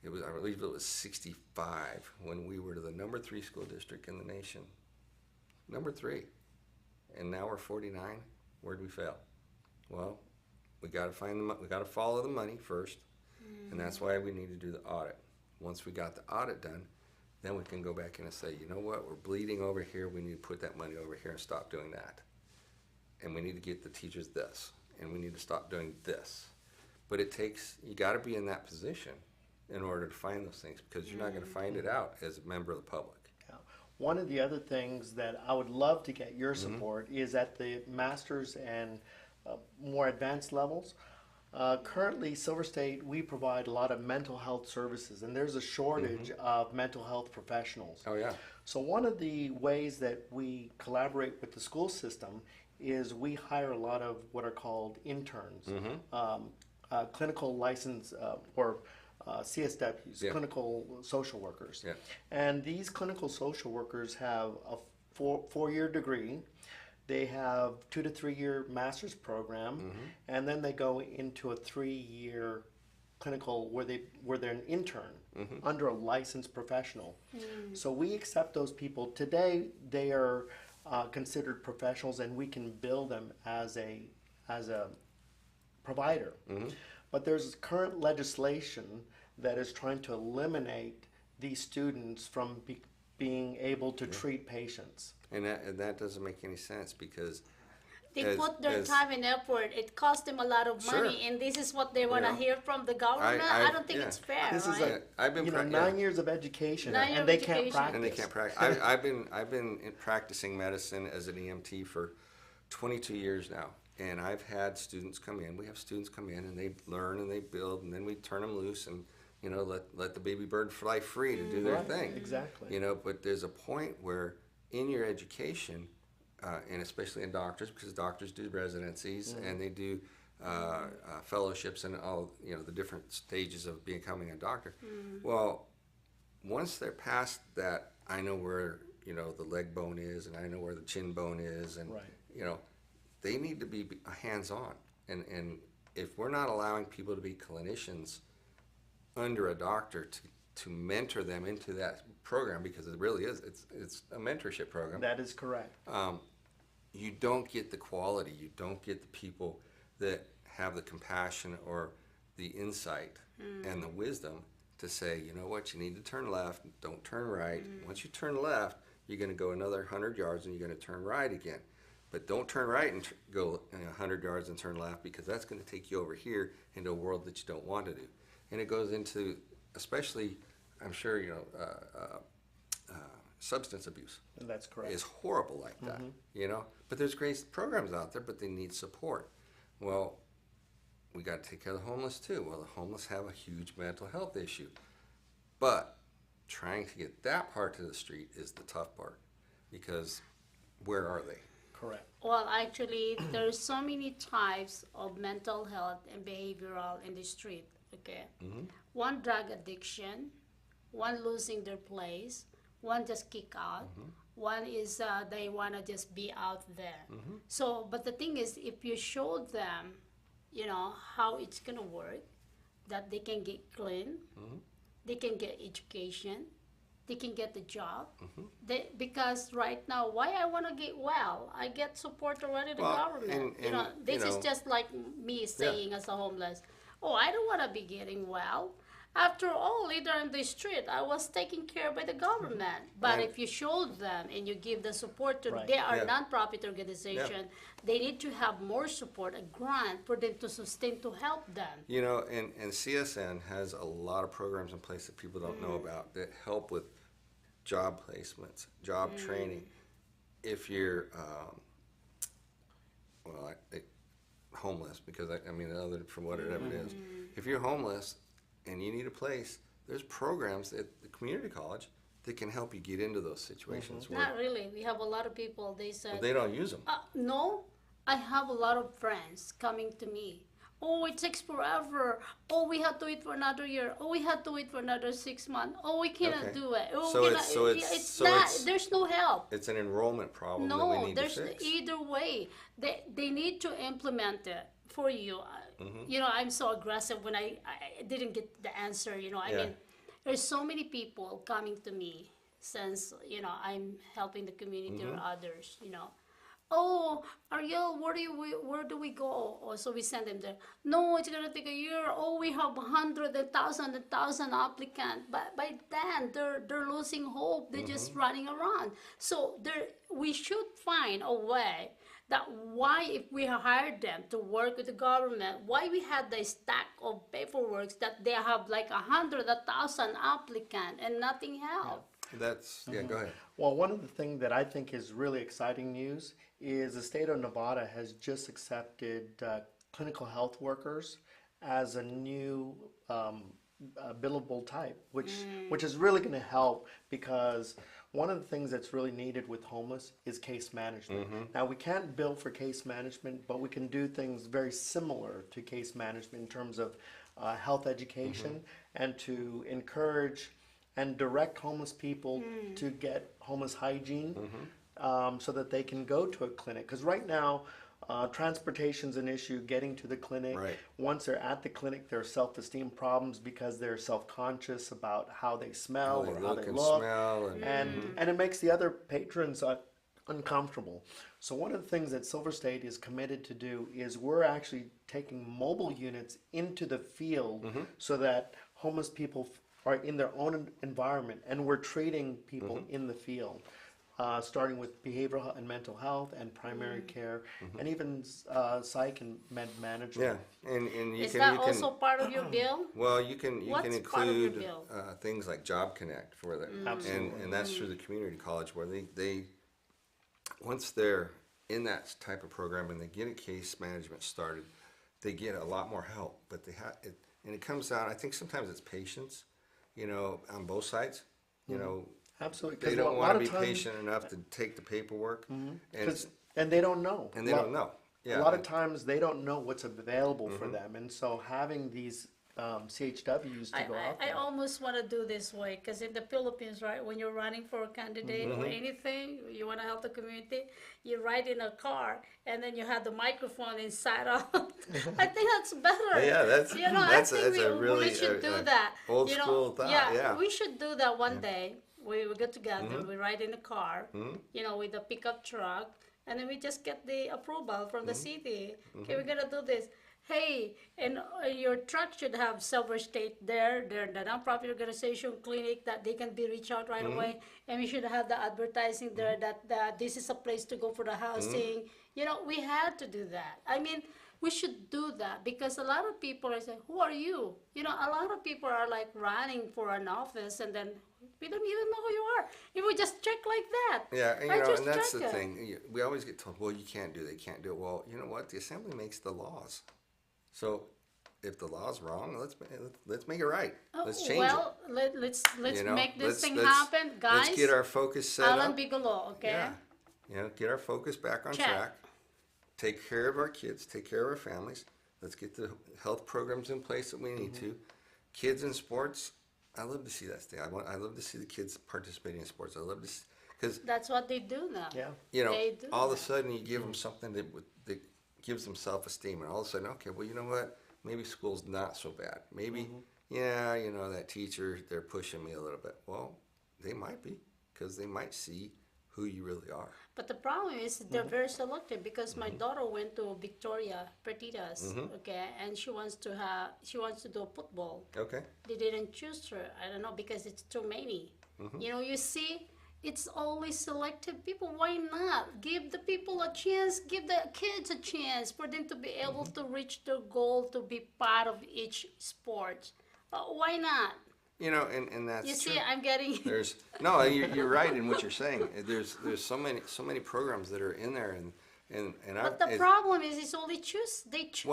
it was, I believe it was 65, when we were the number 3 school district in the nation. Number 3, and now we're 49. Where'd we fail? Well, we got to find we got to follow the money first, and that's why we need to do the audit. Once we got the audit done, then we can go back in and say, you know what, we're bleeding over here. We need to put that money over here and stop doing that. And we need to get the teachers this, and we need to stop doing this. But it takes, you got to be in that position in order to find those things, because you're not going to find it out as a member of the public. Yeah. One of the other things that I would love to get your support is at the master's and more advanced levels. Currently, Silver State, we provide a lot of mental health services, and there's a shortage of mental health professionals. Oh, yeah. So one of the ways that we collaborate with the school system is we hire a lot of what are called interns, clinical license or CSWs, Yeah. clinical social workers. Yeah. And these clinical social workers have a four-year degree. They have 2 to 3 year master's program, and then they go into a 3-year clinical where they're an intern under a licensed professional. So we accept those people. Today they are considered professionals, and we can bill them as a provider. But there's current legislation that is trying to eliminate these students from being able to treat patients. And that doesn't make any sense, because They as- put their as- time and effort. It costs them a lot of money, Sure. and this is what they want to Yeah. hear from the government. I don't think yeah. it's fair, This is right? a I've been 9 years of education, 9 years and of they can't education. practice. and they can't practice. I've been practicing medicine as an EMT for 22 years now, and I've had students come in. We have students come in, and they learn and they build, and then we turn them loose and let the baby bird fly free to do their Right, thing. exactly. But there's a point where in your education, and especially in doctors, because doctors do residencies and they do fellowships and all the different stages of becoming a doctor. Well, once they're past that, I know where the leg bone is, and I know where the chin bone is, and Right. they need to be hands-on. And if we're not allowing people to be clinicians under a doctor to mentor them into that program, because it really is, it's a mentorship program. That is correct. You don't get the quality. You don't get the people that have the compassion or the insight and the wisdom to say, you know what, you need to turn left, don't turn right. Once you turn left, you're going to go another 100 yards and you're going to turn right again. But don't turn right and go 100 yards and turn left, because that's going to take you over here into a world that you don't want to do. And it goes into, especially, I'm sure, substance abuse That's correct. is horrible like that, But there's great programs out there, but they need support. Well, we got to take care of the homeless too. Well, the homeless have a huge mental health issue. But trying to get that part to the street is the tough part, because where are they? Correct. Well, actually, there's so many types of mental health and behavioral in the street. Okay, one drug addiction, one losing their place, one just kick out, one is they want to just be out there. So, but the thing is, if you show them, how it's gonna work, that they can get clean, they can get education, they can get the job. Because right now, why I want to get well, I get support already the Well, government. and, This is just like me saying as a homeless, oh, I don't want to be getting well. After all, later in the street, I was taken care of by the government. But And- if you show them and you give the support to, Right. they are Yeah. non-profit organization, they need to have more support, a grant for them to sustain, to help them. And CSN has a lot of programs in place that people don't know about that help with job placements, job training. If you're, homeless, because other from whatever it is, if you're homeless and you need a place, there's programs at the community college that can help you get into those situations where Not really. We have a lot of people, they said, they don't use them. no, I have a lot of friends coming to me. Oh, it takes forever. Oh, we have to wait for another year. Oh, we have to wait for another 6 months. Oh, we cannot Okay. do it. Oh, So we it's- cannot. so it's- It's so not. it's- There's no help. It's an enrollment problem that we No, need to there's fix. either way. They need to implement it for you. Mm-hmm. You know, I'm so aggressive when I didn't get the answer. You know, I Yeah. mean, there's so many people coming to me since, you know, I'm helping the community or others, you know. Oh, Ariel, where do we go? Oh, so we send them there. No, it's gonna take a year. Oh, we have 100, 1,000 applicants. But by then, they're losing hope. They're just running around. So we should find a way that why, if we hired them to work with the government, why we had the stack of paperwork that they have like 100, 1,000 applicants and nothing helped. That's, yeah, go ahead. Well, one of the things that I think is really exciting news is the state of Nevada has just accepted clinical health workers as a new billable type, which is really going to help, because one of the things that's really needed with homeless is case management. Now, we can't bill for case management, but we can do things very similar to case management in terms of health education and to encourage and direct homeless people to get homeless hygiene so that they can go to a clinic. Because right now, transportation's an issue, getting to the clinic. Right. Once they're at the clinic, there are self-esteem problems because they're self-conscious about how they smell How they or how look they and look. smell And it makes the other patrons uncomfortable. So one of the things that Silver State is committed to do is we're actually taking mobile units into the field so that homeless people are in their own environment, and we're treating people in the field, starting with behavioral and mental health and primary care, and even psych and med management. Yeah, and you Is can, that you can, also part of your bill? well, you can What's include part of your bill? things like Job Connect for them, Absolutely. and that's through the community college where they once they're in that type of program and they get a case management started, they get a lot more help. But they have it, and it comes down. I think sometimes it's patience, you know, on both sides. You know, Absolutely. they 'Cause don't a want lot to of be times- patient enough to take the paperwork, And they don't know. and they don't know. Yeah, A lot of times they don't know what's available for them, and so having these CHWs to go out I there. almost want to do this way, because in the Philippines, right, when you're running for a candidate or anything, you want to help the community, you ride in a car and then you have the microphone inside out. I think that's better. Yeah, that's- you know, that's I a- think that's a we really, should do uh, that. old you know, school thought, yeah. we should do that one day. We get together, we ride in a car, you know, with a pickup truck, and then we just get the approval from the city. Okay, we're gonna do this. Hey, and your truck should have Silver State there. They're the nonprofit organization clinic that they can be reached out right away. And we should have the advertising there that this is a place to go for the housing. You know, we had to do that. I mean, we should do that, because a lot of people are saying, who are you? You know, a lot of people are like running for an office and then we don't even know who you are. If we just check like that. Yeah, and, I you know, just and that's check the it. thing. We always get told, well, you can't do it, they can't do it. Well, you know what? The assembly makes the laws. So if the law's wrong, let's make it right. Let's change Well, let's You know, make this thing let's- happen, guys. Let's get our focus set Alan up. Bigelow, okay? Yeah. You know, get our focus back on Check. track. Take care of our kids, take care of our families. Let's get the health programs in place that we need to. Kids in sports, I love to see that stay. I love to see the kids participating in sports. I love to see, because, That's what they do now. Yeah. you know, They do all of a that. sudden you give them something that gives them self-esteem, and all of a sudden, okay, well, you know what? Maybe school's not so bad. Maybe, yeah, you know, that teacher, they're pushing me a little bit. Well, they might be, because they might see who you really are. But the problem is they're very selective, because my daughter went to Victoria Pertitas, okay, and she wants to do football. Okay. They didn't choose her. I don't know, because it's too many. You know, you see, it's always selective people. Why not give the people a chance? Give the kids a chance for them to be able to reach their goal to be part of each sport. Why not? You know, and that's You true. see, I'm getting. There's no, you're right in what you're saying. There's so many programs that are in there, and But the problem is, it's only choose. They choose.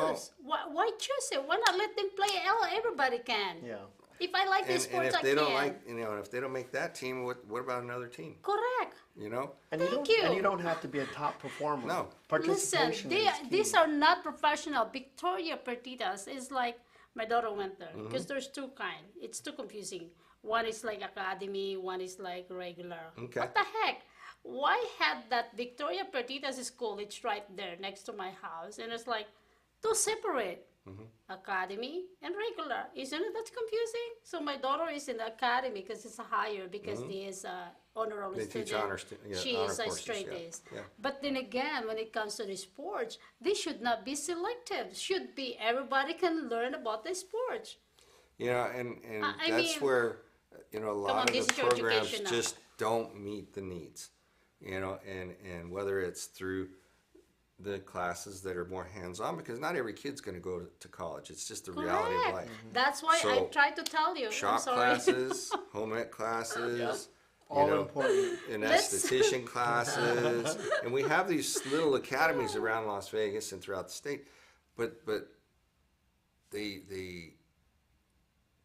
Well- Why choose it? Why not let them play? Everybody can. Yeah. If I like this And sport, if they I don't can. like, and if they don't make that team, what about another team? Correct. You know? And Thank And you. you don't have to be a top performer. No. Listen, Participation is key. these are not professional. Victoria Pertitas is like, my daughter went there because there's two kind. It's too confusing. One is like academy, one is like regular. Okay. What the heck? Why had that Victoria Pertitas school? It's right there next to my house, and it's like two separate. Academy and regular. Isn't it that's confusing? So my daughter is in the academy because it's higher because he is a honor roll They student. teach honor She honor is a courses, straight yeah. A's. Yeah. But then again, when it comes to the sports, they should not be selective. Should be everybody can learn about the sports. You know, and I that's mean, where, a on, lot this of the is your programs education now. just don't meet the needs. And whether it's through the classes that are more hands-on, because not every kid's going to go to college. It's just the reality of Correct. life. That's why I So, try to tell you. I'm Shop sorry. classes, home ec classes, All important. and Let's- esthetician classes, and we have these little academies around Las Vegas and throughout the state, but they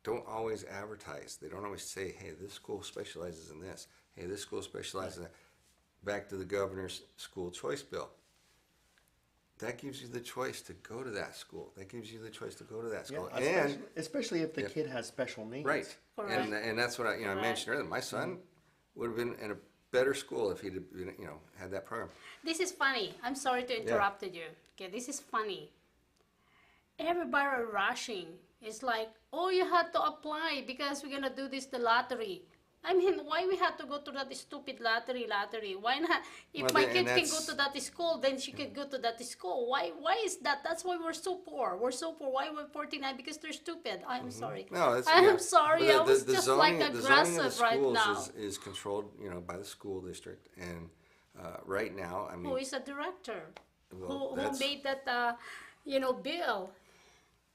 don't always advertise. They don't always say, "Hey, this school specializes in this. Hey, this school specializes in that." Back to the governor's school choice bill. That gives you the choice to go to that school. That gives you the choice to go to that school. Yeah, especially if the kid has special needs. Right. Correct. And that's what I Correct. mentioned earlier. My son would have been in a better school if he'd have been, had that program. This is funny. I'm sorry to interrupt you. Okay, this is funny. Everybody are rushing. It's like, oh, you had to apply because we're gonna do this the lottery. I mean, why we have to go to that stupid lottery? Why not? If Well, my and kid can go that's- to that school, then she can go to that school. Why is that? That's why we're so poor. We're so poor. Why we're 49? Because they're stupid. I'm sorry. No, that's I'm yeah. sorry. But I was the just zoning, like the zoning of the aggressive right schools now. is controlled, by the school district, and right now, I mean, Who is a director? Well, Who that's- made that, bill?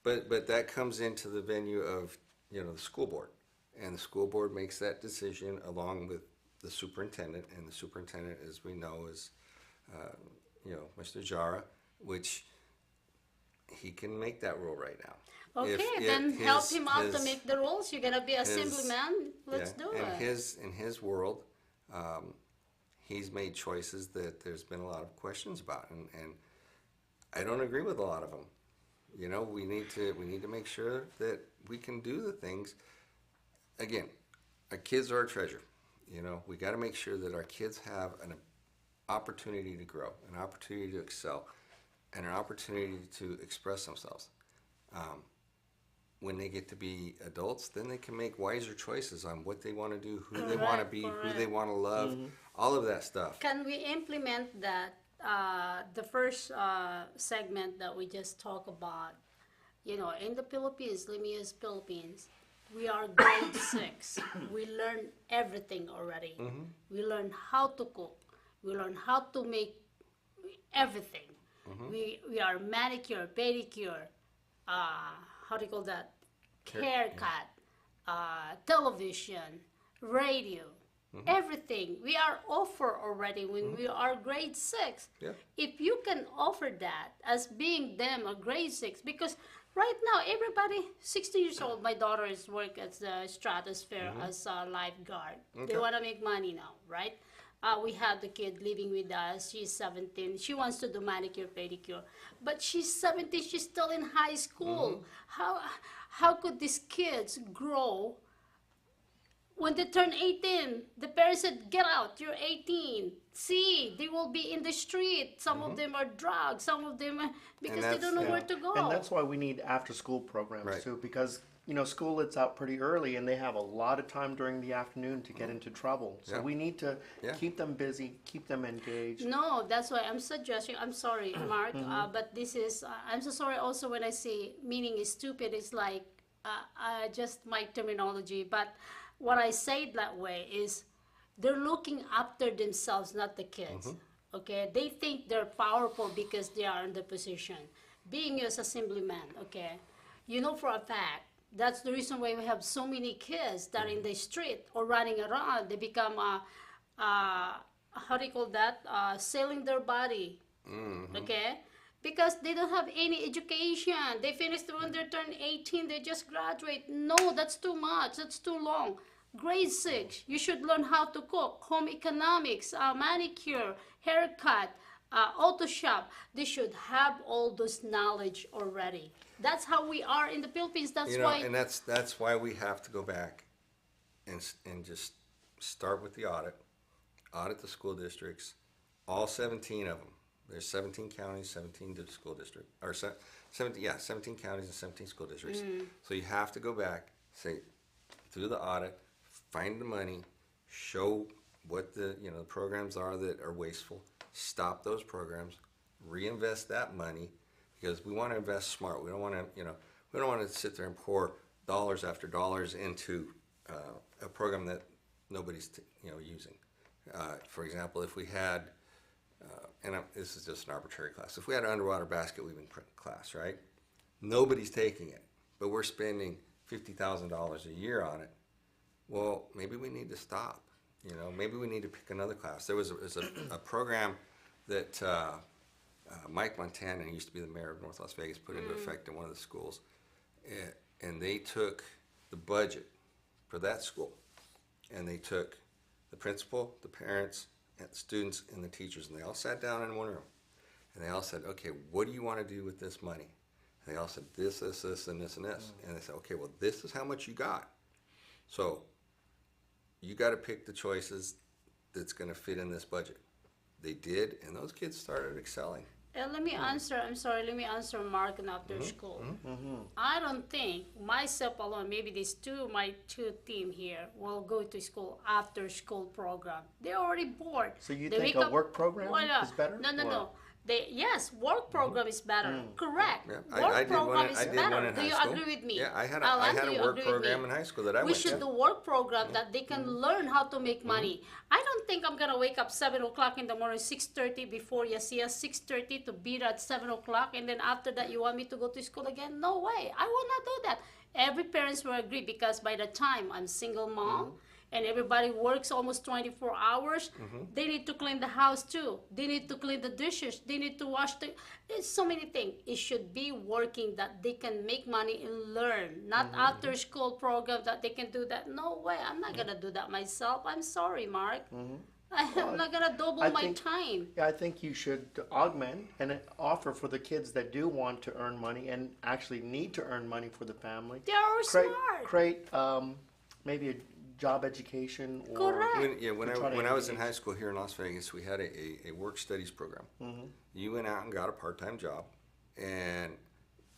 but that comes into the venue of the school board, and the school board makes that decision along with the superintendent, and the superintendent, as we know, is Mr. Jara, which he can make that rule right now. Okay, If then help him out to his- make the rules. You're gonna be assemblyman. Let's yeah, do in it. in his world, he's made choices that there's been a lot of questions about, and I don't agree with a lot of them. We need to make sure that we can do the things. Again, our kids are our treasure. We got to make sure that our kids have an opportunity to grow, an opportunity to excel, and an opportunity to express themselves. When they get to be adults, then they can make wiser choices on what they want to do, who they want to be, who they want to love, all of that stuff. Can we implement that? The first segment that we just talked about, in the Philippines, let me use Philippines. We are grade 6. We learn everything already. We learn how to cook. We learn how to make everything. We are manicure, pedicure, how do you call that? Haircut, television, radio. Everything we are offer already when we are grade 6. Yeah. If you can offer that as being them a grade 6, because right now everybody 16 years old, my daughter is work at the Stratosphere as a lifeguard. They want to make money now, right? We have the kid living with us. She's 17. She wants to do manicure, pedicure, but she's 17. She's still in high school. How could these kids grow? When they turn 18, the parents said, get out, you're 18. See, they will be in the street. Some of them are drugs, some of them are, because they don't know where to go. And that's why we need after-school programs Right. too, because school lets out pretty early, and they have a lot of time during the afternoon to get into trouble. So Yeah. we need to Yeah. keep them busy, keep them engaged. No, that's why I'm suggesting, I'm sorry, Mark, but this is, I'm so sorry also when I say meaning is stupid, it's like, just my terminology, but what I say it that way is they're looking after themselves, not the kids. Okay, they think they're powerful because they are in the position. Being as assemblyman, okay, for a fact, that's the reason why we have so many kids that are in the street or running around. They become, how do you call that? Selling their body. Okay, because they don't have any education. They finish when they turn 18, they just graduate. No, that's too much. That's too long. Grade 6, you should learn how to cook, home economics, manicure, haircut, auto shop. They should have all this knowledge already. That's how we are in the Philippines. That's You know, why. and that's why we have to go back and just start with the audit the school districts, all 17 of them. There's 17 counties, 17 school districts, or 17 counties and 17 school districts. So you have to go back, say, through the audit, find the money, show what the programs are that are wasteful, stop those programs, reinvest that money, because we want to invest smart. We don't want to we don't want to sit there and pour dollars after dollars into a program that nobody's using. For example, if we had this is just an arbitrary class. If we had an underwater basket weaving class, right? Nobody's taking it, but we're spending $50,000 a year on it. Well, maybe we need to stop. Maybe we need to pick another class. There was a program that Mike Montana, who used to be the mayor of North Las Vegas, put into effect in one of the schools, and they took the budget for that school, and they took the principal, the parents, and the students, and the teachers, and they all sat down in one room, and they all said, okay, what do you want to do with this money? And they all said, this, and this, and this. And they said, okay, well, this is how much you got. So you got to pick the choices that's going to fit in this budget. They did, and those kids started excelling. Let me answer. I'm sorry. Let me answer Mark and after school. I don't think myself alone. Maybe these my two team here will go to school after school program. They're already bored. So you They think wake a up- work program is better? No. Yes, work program is better. Correct. Yeah, Work I did program one. is I did better. one in Do high you school. agree with me? Yeah, I had Alan, a do you work agree with program me? in high school that I We went should to. do work program that they can learn how to make money. I don't think I'm gonna wake up 7 o'clock in the morning, 6:30 before you see us 6:30 to be there at 7 o'clock, and then after that you want me to go to school again? No way. I will not do that. Every parents will agree because by the time I'm single mom. And everybody works almost 24 hours. They need to clean the house too. They need to clean the dishes. They need to wash there's so many things. It should be working that they can make money and learn. Not after school program that they can do that. No way. I'm not gonna do that myself. I'm sorry, Mark. I'm not gonna double I my think- time. Yeah, I think you should augment and offer for the kids that do want to earn money and actually need to earn money for the family. They're all Create, smart. create maybe a job education or Correct. When to try to I was in engage. high school here in Las Vegas, we had a work studies program. You went out and got a part-time job, and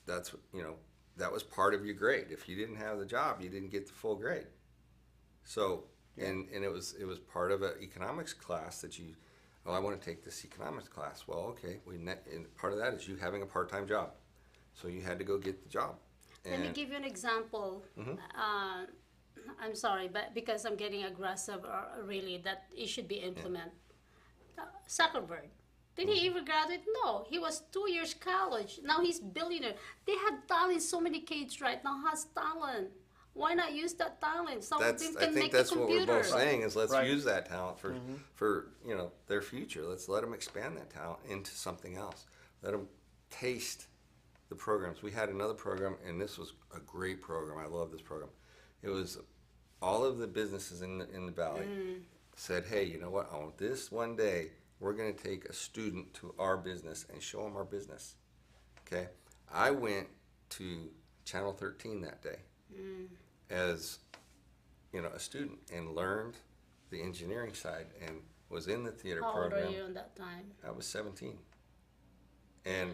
that's that was part of your grade. If you didn't have the job, you didn't get the full grade. So and it was part of an economics class that you. Oh, I want to take this economics class. Well, okay. And part of that is you having a part-time job, so you had to go get the job. Let me give you an example. I'm sorry, but because I'm getting aggressive, really, that it should be implemented. Zuckerberg, did he even graduate? No, he was 2 years college. Now he's billionaire. They have talent. So many kids right now has talent. Why not use that talent? Some of them I can think make that's a what computer. we're both saying is let's Right. use that talent for their future. Let's let them expand that talent into something else. Let them taste the programs. We had another program, and this was a great program. I love this program. It was all of the businesses in the valley said, hey, you know what? On this one day, we're going to take a student to our business and show them our business. Okay? I went to Channel 13 that day as a student and learned the engineering side and was in the theater How old program. are you in that time? I was 17, and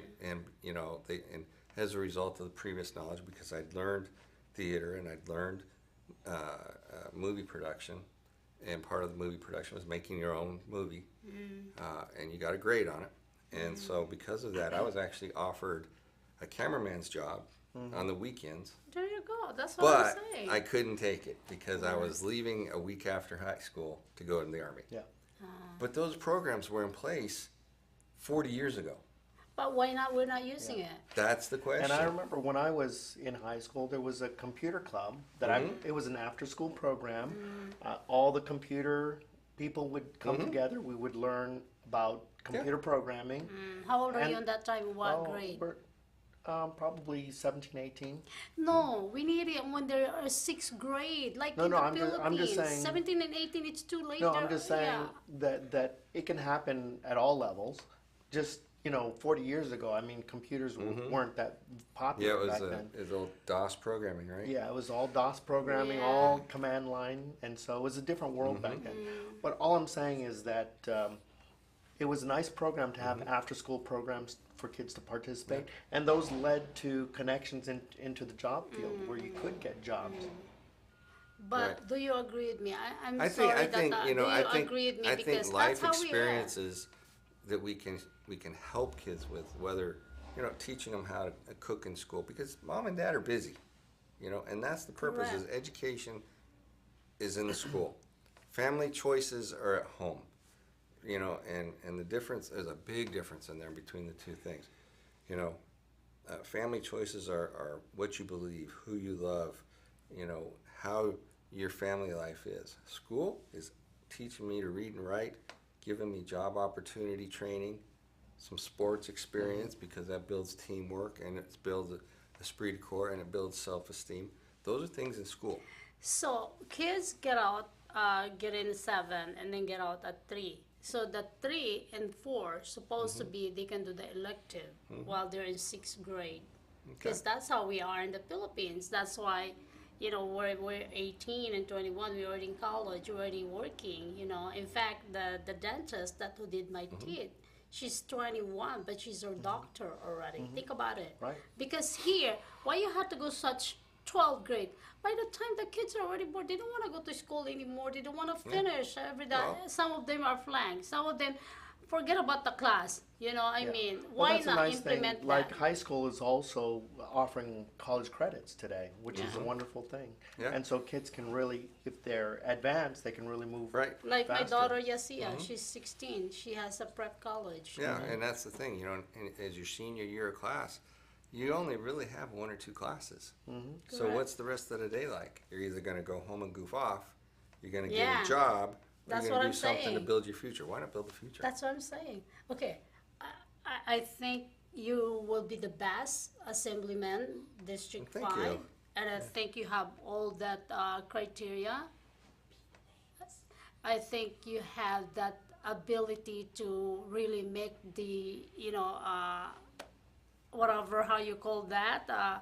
as a result of the previous knowledge, because I'd learned theater and I'd learned movie production, and part of the movie production was making your own movie, and you got a grade on it, and so because of that, I was actually offered a cameraman's job on the weekends. There you go. That's what I'm But saying. I couldn't take it because I was leaving a week after high school to go in the Army. Yeah. But those programs were in place 40 years ago. But why not? We're not using it. That's the question. And I remember when I was in high school, there was a computer club that it was an after-school program. All the computer people would come together. We would learn about computer programming. How old are you And- on that time? What grade? We're, probably 17, 18. No, we need it when they're sixth grade, like No, in no, the I'm just Philippines. saying- 17 and 18, it's too late. No, They're- I'm just saying yeah. that it can happen at all levels. Just 40 years ago, I mean, computers weren't that Yeah, popular it was back then. it was old DOS programming, right? Yeah, it was all DOS programming, Yeah. all command line, and so it was a different world back then. But all I'm saying is that it was a nice program to have after-school programs for kids to participate, and those led to connections into the job field where you could get jobs. But Right. do you agree with me? I'm I think sorry I think that you know do I you think agree with me I because think life that's how we are. experiences that we can help kids with, whether teaching them how to cook in school, because mom and dad are busy, and that's the purpose. Is Correct. education is in the school, family choices are at home, and the difference is a big difference in there between the two things. Family choices are what you believe, who you love, how your family life is. School is teaching me to read and write, giving me job opportunity training, some sports experience, because that builds teamwork and it builds esprit de corps and it builds self-esteem. Those are things in school. So kids get out, get in 7, and then get out at 3. So the 3 and 4 supposed to be they can do the elective while they're in 6th grade, because that's how we are in the Philippines. That's why, we're 18 and 21. We're already in college. We're already working. In fact, the dentist that who did my teeth, she's 21, but she's a doctor already. Think about it. Right. Because here, why you have to go such 12th grade? By the time the kids are already bored, they don't want to go to school anymore. They don't want to finish every day. Well- Some of them are flank. Some of them forget about the class. I mean, Well, why that's a not nice implement thing. that? Like high school is also offering college credits today, which is a wonderful thing. Yeah. And so kids can really, if they're advanced, they can really move. Right. Like my faster. daughter Yasia, she's 16. She has a prep college. Yeah, and that's the thing, as your senior year of class, you only really have 1 or 2 classes. So Correct. what's the rest of the day like? You're either going to go home and goof off, you're going to Yeah. get a job, or That's you're what going I'm to do something to saying. build your future. Why not build the future? That's what I'm saying. Okay, I think you will be the best assemblyman, District Thank 5. you. And I think you have all that criteria. I think you have that ability to really make the, whatever, how you call that,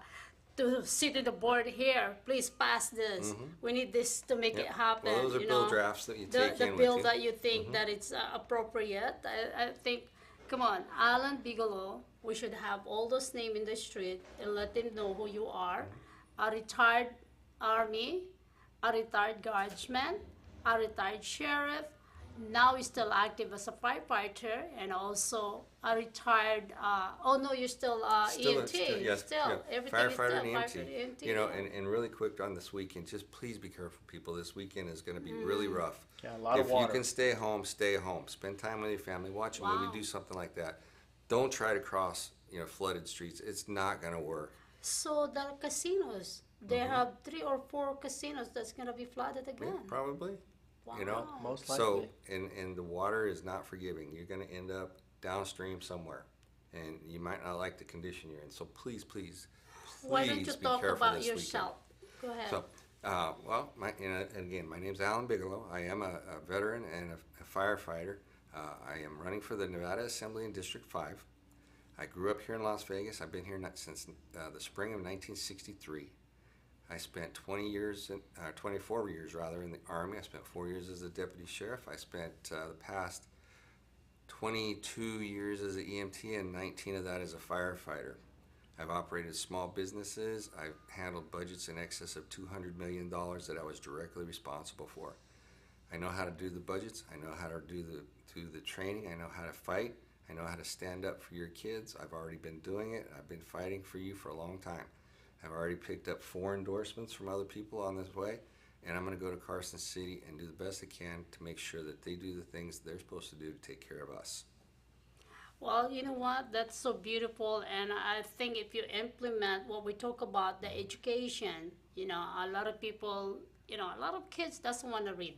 to sit at the board here, please pass this. We need this to make it Yep. happen. Well, those are bill drafts that you the, take the in bill with you. that you think that it's appropriate. I think, come on, Alan Bigelow, we should have all those names in the street and let them know who you are. A retired army, a retired guardsman, a retired sheriff, now he's still active as a firefighter, and also a retired, you're still EMT. Yes, yeah. Everything Firefighter is and still EMT. firefighter, EMT. And really quick on this weekend, just please be careful, people. This weekend is going to be really rough. Yeah, a lot if of water. you can stay home, stay home. Spend time with your family, watch a movie, Wow. do something like that. Don't try to cross, flooded streets. It's not going to work. So the casinos, they have 3 or 4 casinos that's gonna be flooded Yeah, again. probably. Wow. Most So, likely. and the water is not forgiving. You're going to end up downstream somewhere, and you might not like the condition you're in. So please, please, Why don't you please be talk careful about this yourself? Go ahead. weekend. So, again, my name's Alan Bigelow. I am a veteran and a firefighter. I am running for the Nevada Assembly in District 5. I grew up here in Las Vegas. I've been here since the spring of 1963. I spent 24 years rather in the Army. I spent 4 years as a deputy sheriff. I spent the past 22 years as an EMT and 19 of that as a firefighter. I've operated small businesses. I've handled budgets in excess of $200 million that I was directly responsible for. I know how to do the budgets. I know how to do the training. I know how to fight. I know how to stand up for your kids. I've already been doing it. I've been fighting for you for a long time. I've already picked up 4 endorsements from other people on this way, and I'm going to go to Carson City and do the best I can to make sure that they do the things they're supposed to do to take care of us. Well, you know what? That's so beautiful, and I think if you implement what we talk about, the education, a lot of people, a lot of kids doesn't want to read.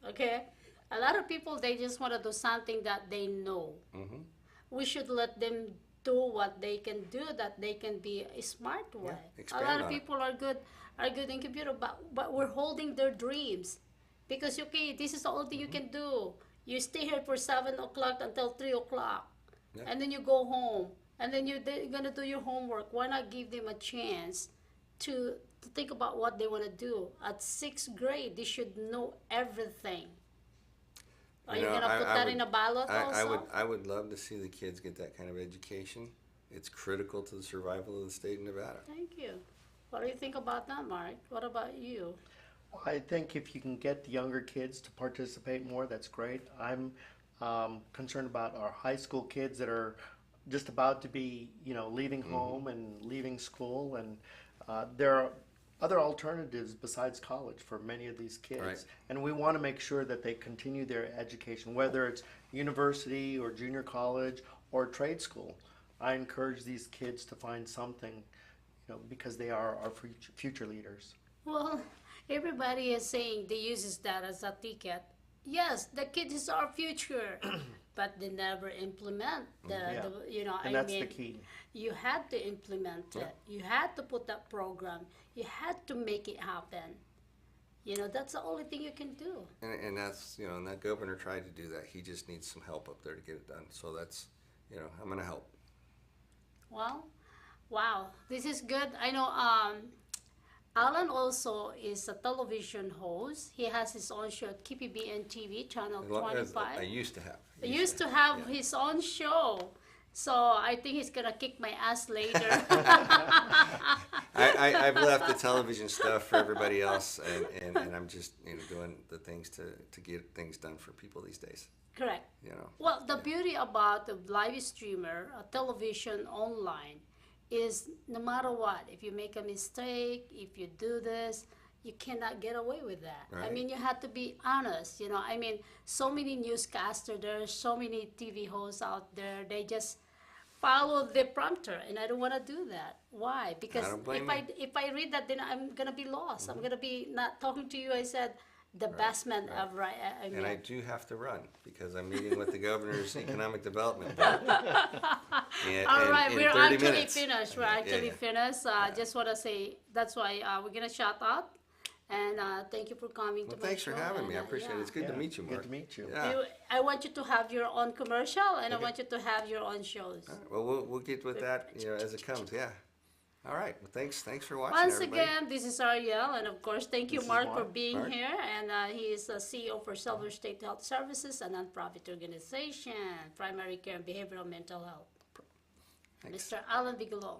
Okay, A lot of people, they just want to do something that they know. We should let them do what they can do, that they can be a smart way. A expand lot of on it. people are good in computer, but we're holding their dreams. Because, okay, this is the only thing you can do. You stay here for 7 o'clock until 3 o'clock. Yeah. And then you go home. And then you're going to do your homework. Why not give them a chance to think about what they want to do? At 6th grade, they should know everything. Are you know, going to put that would- in a ballot also? I would love to see the kids get that kind of education. It's critical to the survival of the state of Nevada. Thank you. What do you think about that, Mark? What about you? I think if you can get the younger kids to participate more, that's great. I'm concerned about our high school kids that are just about to be, leaving home and leaving school, and there are other alternatives besides college for many of these kids. Right. And we want to make sure that they continue their education, whether it's university or junior college or trade school. I encourage these kids to find something, because they are our future leaders. Well, everybody is saying they uses that as a ticket. Yes, the kid is our future, but they never implement Yeah. I And that's mean, the key. you had to implement it. You had to put that program. You had to make it happen. That's the only thing you can do. And that's, and that governor tried to do that. He just needs some help up there to get it done. So that's, I'm going to help. Well, wow, this is good. I know Alan also is a television host. He has his own show at KPBN TV, Channel I 25. used to have. He used to have his own show. So I think he's going to kick my ass later. I've left the television stuff for everybody else, and I'm just doing the things to get things done for people these days. Correct. Well, the beauty about the live streamer, a television online, is no matter what, if you make a mistake, if you do this, you cannot get away with that. I Right. mean, you have to be honest. I mean, so many newscasters, there's so many TV hosts out there, they just follow the prompter, and I don't want to do that. Why? Because don't blame if I read that, then I'm gonna be lost. I'm gonna be not talking to you. I said the best man ever. I mean, And I do have to run because I'm meeting with the governor's economic development board. all right, in we're 30 actually minutes. finished. We're Yeah, actually yeah. finished. I just want to say that's why we're gonna shout out, and thank you for coming to Well, my thanks for show, having me. I and, appreciate it. It's good to Yeah, meet you, good Mark. to meet you. Yeah. I want you to have your own commercial, and I want you to have your own shows. Well, we'll get with that, as it comes. Yeah. All right. Well, thanks for watching. Once everybody. again, this is Ariel, and of course, thank you, This is Mark, for Mark. being Mark. here. And he is a CEO for Silver State Health Services, a nonprofit organization, primary care and behavioral mental health. Thanks. Mr. Alan Bigelow.